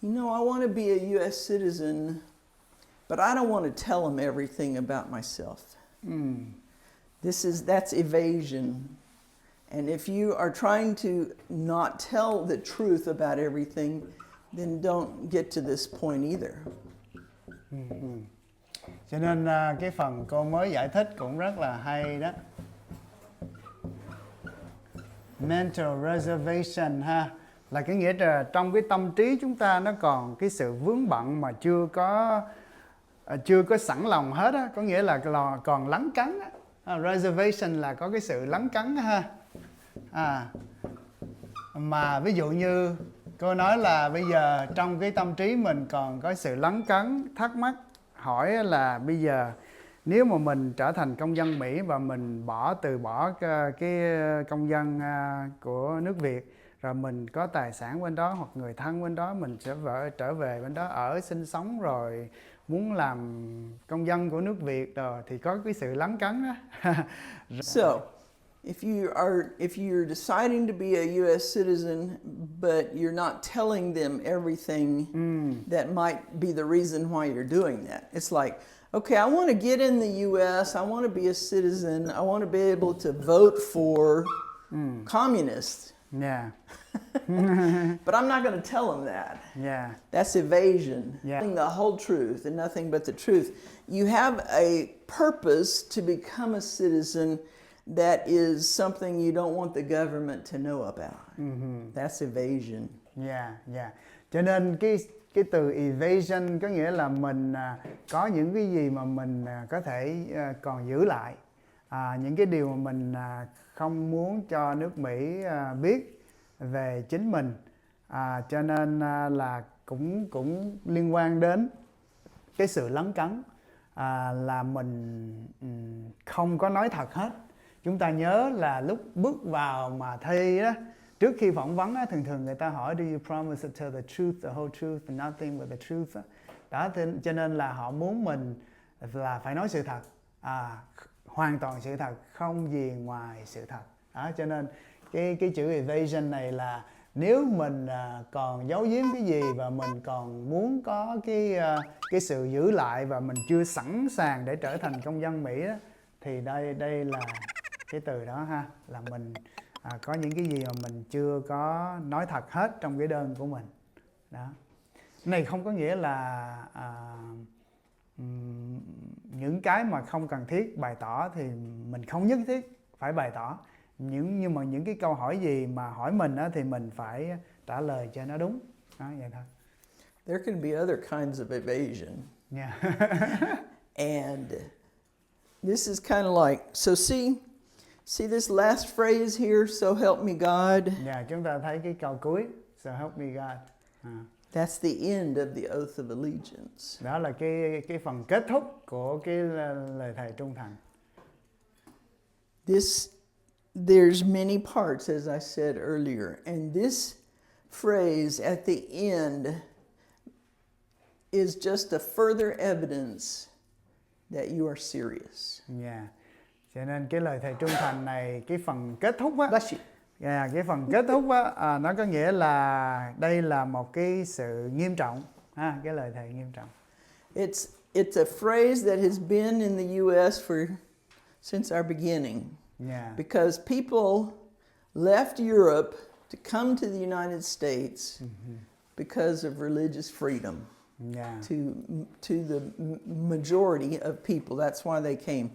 I want to be a U.S. citizen, but I don't want to tell them everything about myself. That's evasion. And if you are trying to not tell the truth about everything, then don't get to this point either. Cho nên cái phần cô mới giải thích cũng rất là hay đó. Mental reservation ha, là cái nghĩa là trong cái tâm trí chúng ta nó còn cái sự vướng bận mà chưa có sẵn lòng hết á, có nghĩa là còn lấn cấn á. Reservation là có cái sự lấn cấn ha. Mà ví dụ như cô nói là bây giờ trong cái tâm trí mình còn có sự lấn cấn, thắc mắc, hỏi là bây giờ nếu mà mình trở thành công dân Mỹ và mình từ bỏ cái công dân của nước Việt, rồi mình có tài sản bên đó hoặc người thân bên đó, mình sẽ trở về bên đó sinh sống rồi muốn làm công dân của nước Việt rồi thì có cái sự lấn cấn đó. So, if you're deciding to be a U.S. citizen, but you're not telling them everything that might be the reason why you're doing that. It's like, okay, I want to get in the U.S., I want to be a citizen, I want to be able to vote for communists. Yeah. But I'm not going to tell them that. Yeah. That's evasion. Yeah. Telling the whole truth and nothing but the truth. You have a purpose to become a citizen that is something you don't want the government to know about. That's evasion. Yeah. Cho nên cái từ evasion có nghĩa là mình có những cái gì mà mình có thể còn giữ lại, những cái điều mà mình không muốn cho nước Mỹ biết về chính mình, cho nên là cũng liên quan đến cái sự lấn cấn, là mình không có nói thật hết. Chúng ta nhớ là lúc bước vào mà thi đó, trước khi phỏng vấn á, thường người ta hỏi do you promise to tell the truth, the whole truth and nothing but the truth đó, cho nên là họ muốn mình là phải nói sự thật, hoàn toàn sự thật, không gì ngoài sự thật đó. Cho nên cái chữ evasion này là nếu mình còn giấu giếm cái gì và mình còn muốn có cái sự giữ lại và mình chưa sẵn sàng để trở thành công dân Mỹ đó, thì đây là cái từ đó ha, là mình có những cái gì mà mình chưa có nói thật hết trong cái đơn của mình đó. Này không có nghĩa là những cái mà không cần thiết bày tỏ thì mình không nhất thiết phải bày tỏ. Nhưng mà những cái câu hỏi gì mà hỏi mình á, thì mình phải trả lời cho nó đúng. Đó, vậy thôi. There can be other kinds of evasion. Yeah. And this is kind of like, so see this last phrase here, so help me God? Yeah, chúng ta thấy cái câu cuối, so help me God. That's the end of the oath of allegiance. Đó là cái phần kết thúc của cái lời thề trung thành. There's many parts, as I said earlier, and this phrase at the end is just a further evidence that you are serious. Yeah. Cho nên cái lời thề trung thành này, cái phần kết thúc á, Bless you. yeah, cái phần kết thúc á, nó có nghĩa là đây là một cái sự nghiêm trọng, cái lời thề nghiêm trọng. It's a phrase that has been in the U.S. since our beginning. Yeah. Because people left Europe to come to the United States because of religious freedom. Yeah. To the majority of people. That's why they came.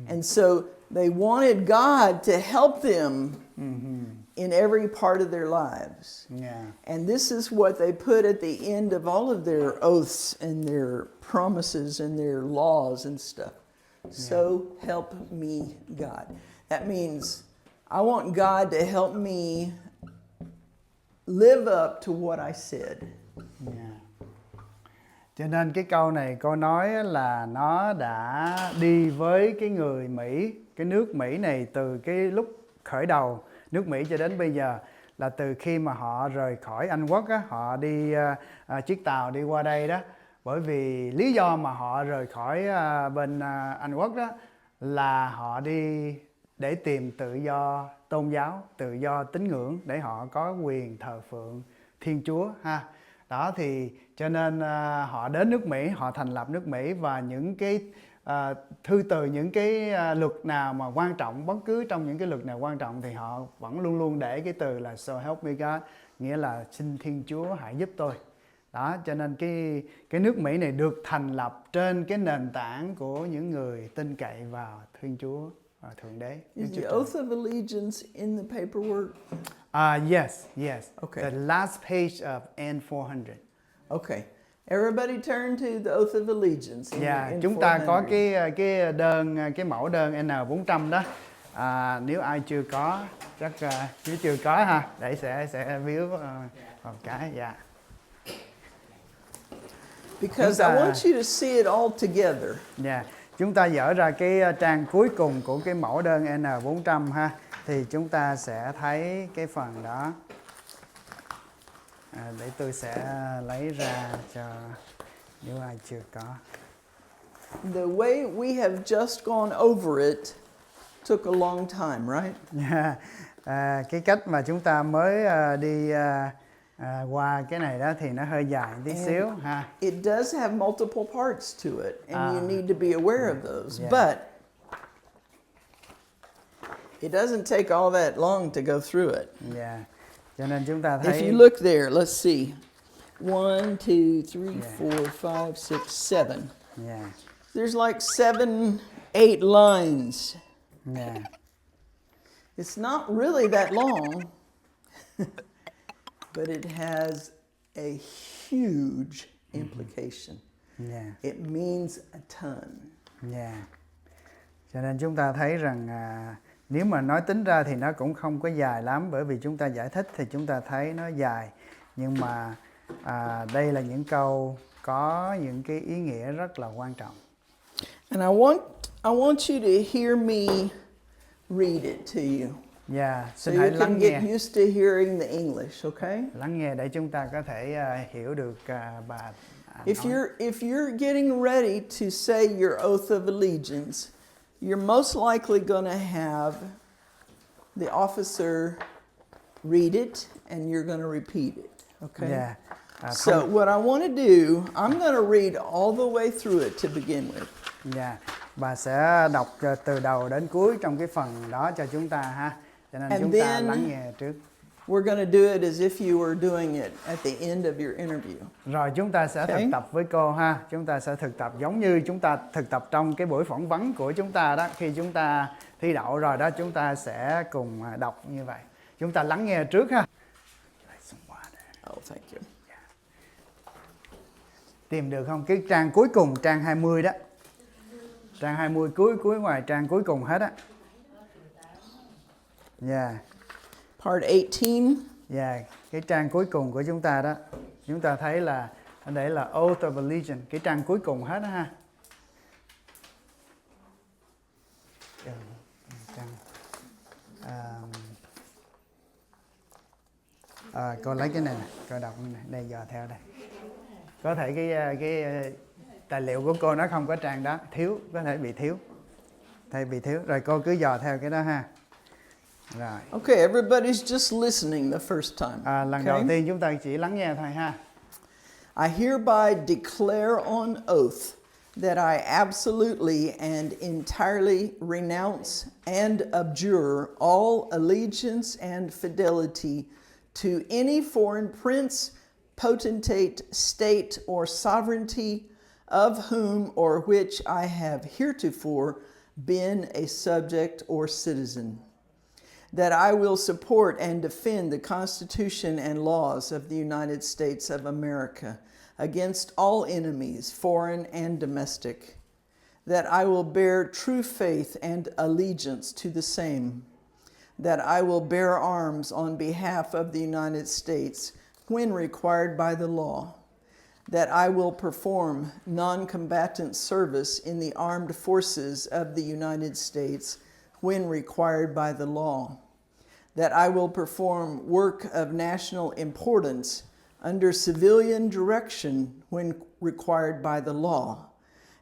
And so they wanted God to help them in every part of their lives. Yeah. And this is what they put at the end of all of their oaths and their promises and their laws and stuff. So help me God. That means I want God to help me live up to what I said. Yeah. Cho nên cái câu này cô nói là nó đã đi với cái người Mỹ, cái nước Mỹ này từ cái lúc khởi đầu nước Mỹ cho đến bây giờ, là từ khi mà họ rời khỏi Anh Quốc á, họ đi chiếc tàu đi qua đây đó. Bởi vì lý do mà họ rời khỏi bên Anh Quốc đó là họ đi để tìm tự do tôn giáo, tự do tín ngưỡng để họ có quyền thờ phượng Thiên Chúa ha. Đó thì cho nên họ đến nước Mỹ, họ thành lập nước Mỹ, và những cái thư từ, những cái luật nào mà quan trọng, bất cứ trong những cái luật nào quan trọng thì họ vẫn luôn luôn để cái từ là so help me God, nghĩa là xin Thiên Chúa hãy giúp tôi. Đó, cho nên cái nước Mỹ này được thành lập trên cái nền tảng của những người tin cậy vào Thiên Chúa và Thượng Đế. Is the oath of allegiance in the paperwork? Yes. Okay. The last page of N-400. Okay. Everybody turn to the oath of allegiance. Chúng ta có cái đơn, cái mẫu đơn N-400 đó. Nếu ai chưa có, chắc nếu chưa có ha, để sẽ biếu một cái. Yeah. Because I want you to see it all together. Yeah. Chúng ta dở ra cái trang cuối cùng của cái mẫu đơn N-400 ha, thì chúng ta sẽ thấy cái phần đó. Để tôi sẽ lấy ra cho nếu ai chưa có. The way we have just gone over it took a long time, right? Yeah. Cái cách mà chúng ta mới đi qua cái này đó thì nó hơi dài tí xíu ha. It does have multiple parts to it, and you need to be aware of those. Yeah. But it doesn't take all that long to go through it. Yeah. Cho nên chúng ta thấy. If you look there, let's see. 1, 2, 3, 4, 5, 6, 7. Yeah. There's like 7, 8 lines. Yeah. It's not really that long, but it has a huge implication. Yeah. It means a ton. Yeah. Cho nên chúng ta thấy rằng nếu mà nói tính ra thì nó cũng không có dài lắm, bởi vì chúng ta giải thích thì chúng ta thấy nó dài. Nhưng mà đây là những câu có những cái ý nghĩa rất là quan trọng. And I want you to hear me read it to you. Yeah, So xin hãy you can lắng get nghe. used to hearing the English, okay? Lắng nghe để chúng ta có thể hiểu được bà If you're getting ready to say your oath of allegiance, you're most likely going to have the officer read it and you're going to repeat it, okay? Yeah. So what I want to do, I'm going to read all the way through it to begin with. Yeah. Bà sẽ đọc từ đầu đến cuối trong cái phần đó cho chúng ta ha. Cho nên And chúng ta then lắng nghe trước. we're going to do it as if you were doing it at the end of your interview. Rồi chúng ta sẽ Okay. thực tập với cô ha. Chúng ta sẽ thực tập giống như chúng ta thực tập trong cái buổi phỏng vấn của chúng ta đó. Khi chúng ta thi đậu rồi đó, chúng ta sẽ cùng đọc như vậy. Chúng ta lắng nghe trước ha. Oh, thank you. Tìm được không? Cái trang cuối cùng, trang 20 đó. Trang 20 cuối ngoài trang cuối cùng hết á. Yeah. Part 18. Yeah, cái trang cuối cùng của chúng ta đó. Chúng ta thấy là ở đây là Oath of Allegiance, cái trang cuối cùng hết đó ha. Cô lấy cái này nè, cô đọc này, đây dò theo đây. Có thể cái tài liệu của cô nó không có trang đó, thiếu, có thể bị thiếu. Rồi cô cứ dò theo cái đó ha. Rồi. Okay, everybody's just listening the first time. Lần đầu tiên chúng ta chỉ lắng nghe thôi ha. I hereby declare on oath that I absolutely and entirely renounce and abjure all allegiance and fidelity to any foreign prince, potentate, state, or sovereignty of whom or which I have heretofore been a subject or citizen. That I will support and defend the Constitution and laws of the United States of America against all enemies, foreign and domestic. That I will bear true faith and allegiance to the same. That I will bear arms on behalf of the United States when required by the law. That I will perform non-combatant service in the armed forces of the United States when required by the law. That I will perform work of national importance under civilian direction when required by the law.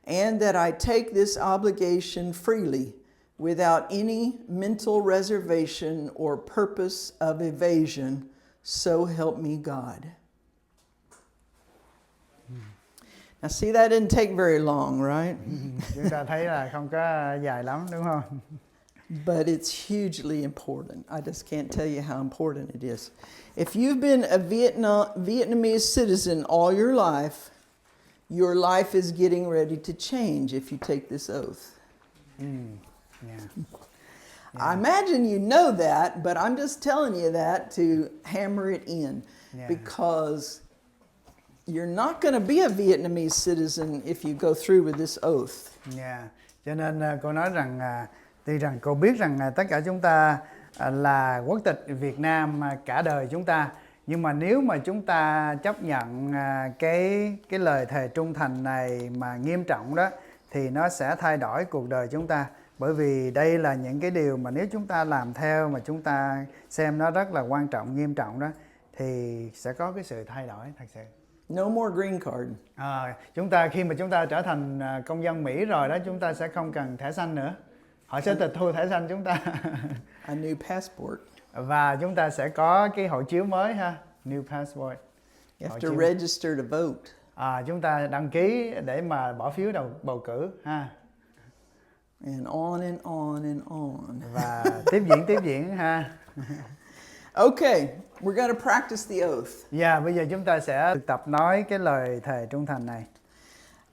And that I take this obligation freely without any mental reservation or purpose of evasion, so help me God. Now see, that didn't take very long, right? Chúng ta thấy là không có dài lắm đúng không? But it's hugely important. I just can't tell you how important it is. If you've been a Vietnamese citizen all your life is getting ready to change if you take this oath. Yeah. I imagine you know that, but I'm just telling you that to hammer it in. Yeah. Because you're not going to be a Vietnamese citizen if you go through with this oath. Yeah. Cho nên cô nói rằng tuy rằng cô biết rằng tất cả chúng ta là quốc tịch Việt Nam cả đời chúng ta, nhưng mà nếu mà chúng ta chấp nhận cái lời thề trung thành này mà nghiêm trọng đó, thì nó sẽ thay đổi cuộc đời chúng ta. Bởi vì đây là những cái điều mà nếu chúng ta làm theo mà chúng ta xem nó rất là quan trọng, nghiêm trọng đó, thì sẽ có cái sự thay đổi thật sự. No more green card. Chúng ta khi mà chúng ta trở thành công dân Mỹ rồi đó, chúng ta sẽ không cần thẻ xanh nữa. Họ sẽ tịch thu thẻ xanh chúng ta. A new passport. Và chúng ta sẽ có cái hộ chiếu mới ha, new passport. You have to register to vote. Chúng ta đăng ký để mà bỏ phiếu bầu cử ha. And on and on and on. Và tiếp diễn ha. Okay, we're going to practice the oath. Bây giờ chúng ta sẽ thực tập nói cái lời thề trung thành này.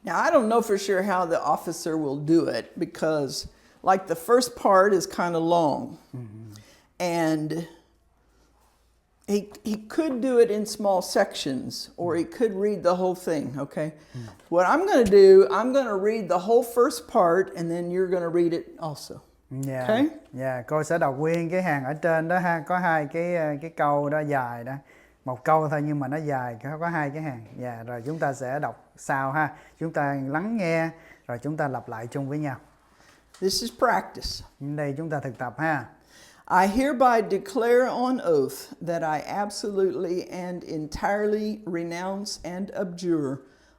Now, I don't know for sure how the officer will do it because, like, the first part is kind of long. And he could do it in small sections, or he could read the whole thing, okay? What I'm going to do, I'm going to read the whole first part, and then you're going to read it also. Okay? Cô sẽ đọc nguyên cái hàng ở trên đó ha, có hai cái câu đó dài đó. Một câu thôi nhưng mà nó dài, có hai cái hàng. Rồi chúng ta sẽ đọc sau ha. Chúng ta lắng nghe rồi chúng ta lặp lại chung với nhau. This is practice. Đây chúng ta thực tập ha. I hereby declare on oath that I absolutely and entirely renounce and abjure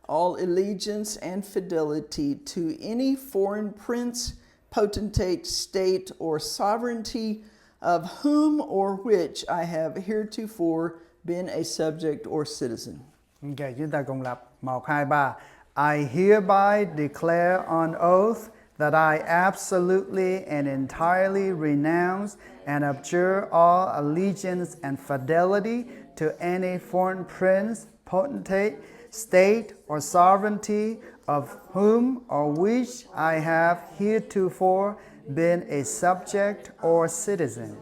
all allegiance and fidelity to any foreign prince, potentate, state, or sovereignty of whom or which I have heretofore been a subject or citizen. Ok, chúng ta cùng lặp 1, 2, 3. I hereby declare on oath that I absolutely and entirely renounce and abjure all allegiance and fidelity to any foreign prince, potentate, state, or sovereignty of whom or which I have heretofore been a subject or citizen.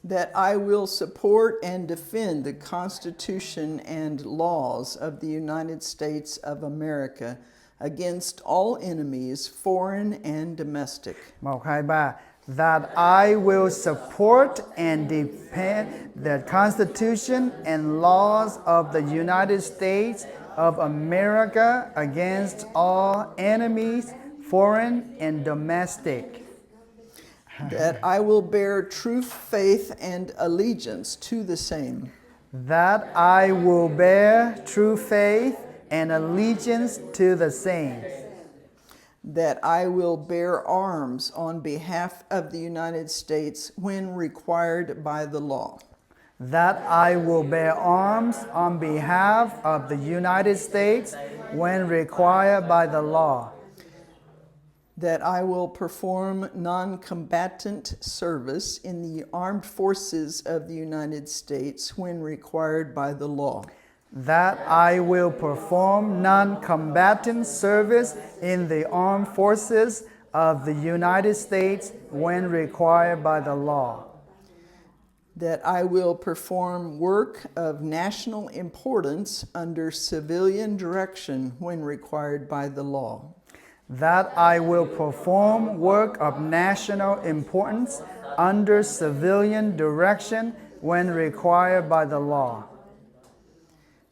That I will support and defend the Constitution and laws of the United States of America against all enemies, foreign and domestic. 1, 2, 3. That I will support and defend the Constitution and laws of the United States of America against all enemies, foreign and domestic. That I will bear true faith and allegiance to the same. That I will bear true faith and allegiance to the same. That I will bear arms on behalf of the United States when required by the law. That I will bear arms on behalf of the United States when required by the law. That I will perform non-combatant service in the armed forces of the United States when required by the law. That I will perform non-combatant service in the armed forces of the United States when required by the law. That I will perform work of national importance under civilian direction when required by the law. That I will perform work of national importance under civilian direction when required by the law.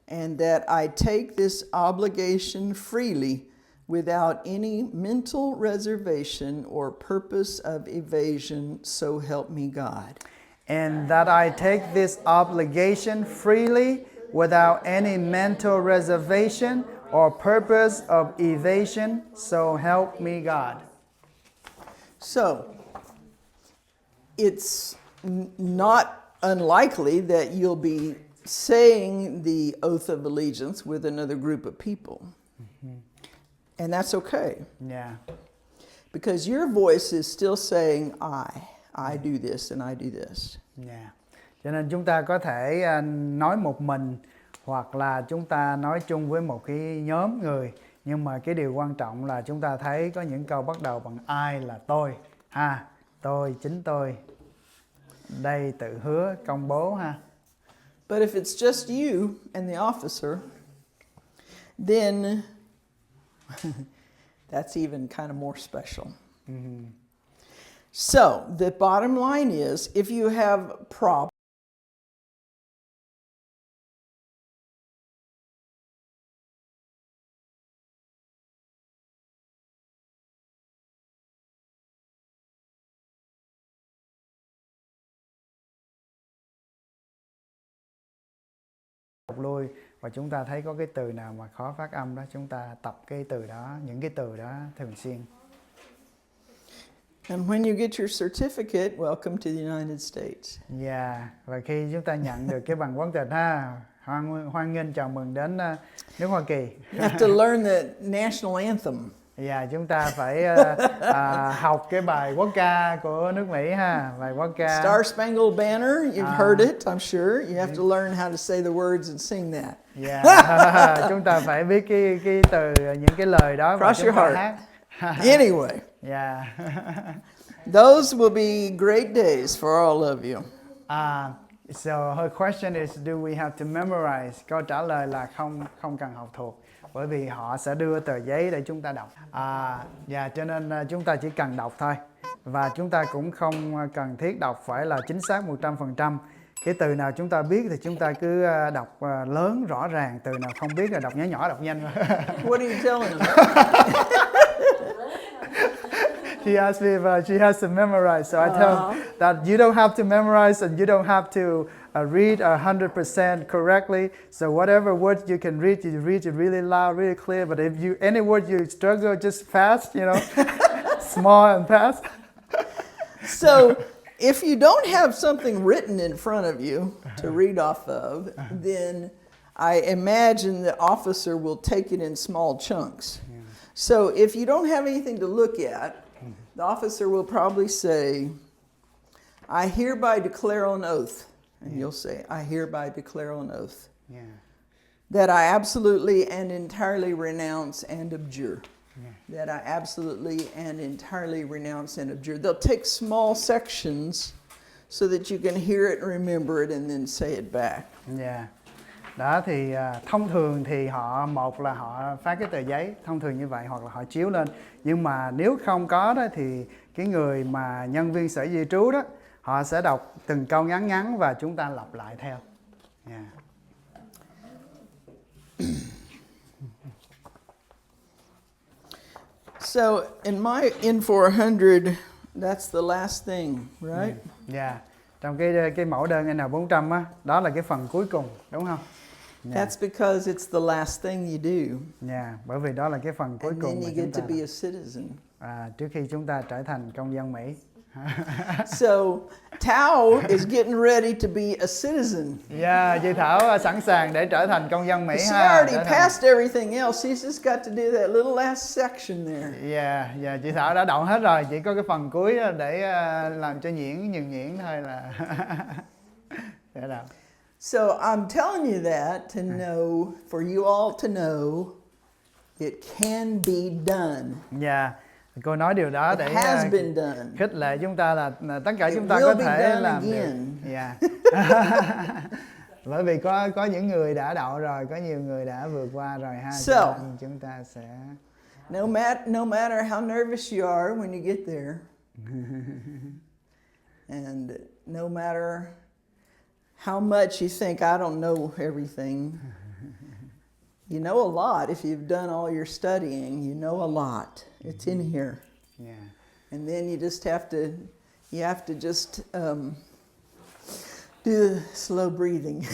And that I take this obligation freely without any mental reservation or purpose of evasion, so help me God. And that I take this obligation freely without any mental reservation or purpose of evasion, so help me God. So, it's not unlikely that you'll be saying the oath of allegiance with another group of people. And that's okay. Yeah. Because your voice is still saying, I do this and I do this. Yeah. Cho nên chúng ta có thể nói một mình hoặc là chúng ta nói chung với một cái nhóm người. Nhưng mà cái điều quan trọng là chúng ta thấy có những câu bắt đầu bằng I là tôi. Tôi, chính tôi. Đây tự hứa, công bố ha. But if it's just you and the officer, then that's even kind of more special. Mm-hmm. So the bottom line is, if you have problems, lui và chúng ta thấy có cái từ nào mà khó phát âm đó, chúng ta tập cái từ đó, những cái từ đó thường xuyên. and when you get your certificate, welcome to the United States. Yeah, và khi chúng ta nhận được cái bằng quốc tịch ha, hoan nghênh chào mừng đến nước Hoa Kỳ. You have to learn the national anthem. Yeah, chúng ta phải học cái bài quốc ca của nước Mỹ ha, bài quốc ca. Star Spangled Banner, you've heard it, I'm sure. You have to learn how to say the words and sing that. Yeah, chúng ta phải biết cái từ, những cái lời đó và Cross chúng your ta heart. hát. Anyway, Yeah. those will be great days for all of you. So her question is, do we have to memorize? Câu trả lời là không cần học thuộc, bởi vì họ sẽ đưa tờ giấy để chúng ta đọc. Cho nên chúng ta chỉ cần đọc thôi. Và chúng ta cũng không cần thiết đọc phải là chính xác 100%. Cái từ nào chúng ta biết thì chúng ta cứ đọc lớn rõ ràng, từ nào không biết là đọc nhỏ nhỏ, đọc nhanh. What are you telling them? She asked me if she has to memorize, so I tell her that you don't have to memorize and you don't have to read 100% correctly. So whatever words you can read it really loud, really clear. But if any word you struggle, just fast, small and fast. So, if you don't have something written in front of you to read off of, then I imagine the officer will take it in small chunks. So, if you don't have anything to look at, the officer will probably say, I hereby declare on oath, and you'll say, I hereby declare on oath, Yeah. that I absolutely and entirely renounce and abjure. That I absolutely and entirely renounce and abjure. They'll take small sections so that you can hear it and remember it and then say it back. Yeah. Đó thì thông thường thì một là họ phát cái tờ giấy thông thường như vậy, hoặc là họ chiếu lên. Nhưng mà nếu không có đó thì cái người mà nhân viên sở di trú đó, họ sẽ đọc từng câu ngắn ngắn và chúng ta lặp lại theo. Yeah. So in my N-400, that's the last thing, right? Yeah. Trong cái mẫu đơn N-400 á, đó là cái phần cuối cùng, đúng không? Yeah. That's because it's the last thing you do. Yeah, bởi vì đó là cái phần cuối And cùng then mà you chúng get ta to be a citizen. trước khi chúng ta trở thành công dân Mỹ. So Tao is getting ready to be a citizen. Yeah, chị Thảo sẵn sàng để trở thành công dân Mỹ She ha. already passed everything else. She's just got to do that little last section there. Yeah, chị Thảo đã đậu hết rồi, chỉ có cái phần cuối để làm cho nhường thôi là để đậu. So I'm telling you that to know, for you all to know, it can be done. Yeah, cô nói điều đó để It has been done. khích lệ chúng ta là tất cả It chúng ta will có be thể done làm again. được. Yeah. Bởi vì có những người đã đậu rồi, có nhiều người đã vượt qua rồi ha. So, cho nên chúng ta sẽ no matter how nervous you are when you get there, and no matter how much you think I don't know everything, you know a lot. If you've done all your studying, you know a lot. It's in here. Yeah. And then you just have to just do the slow breathing.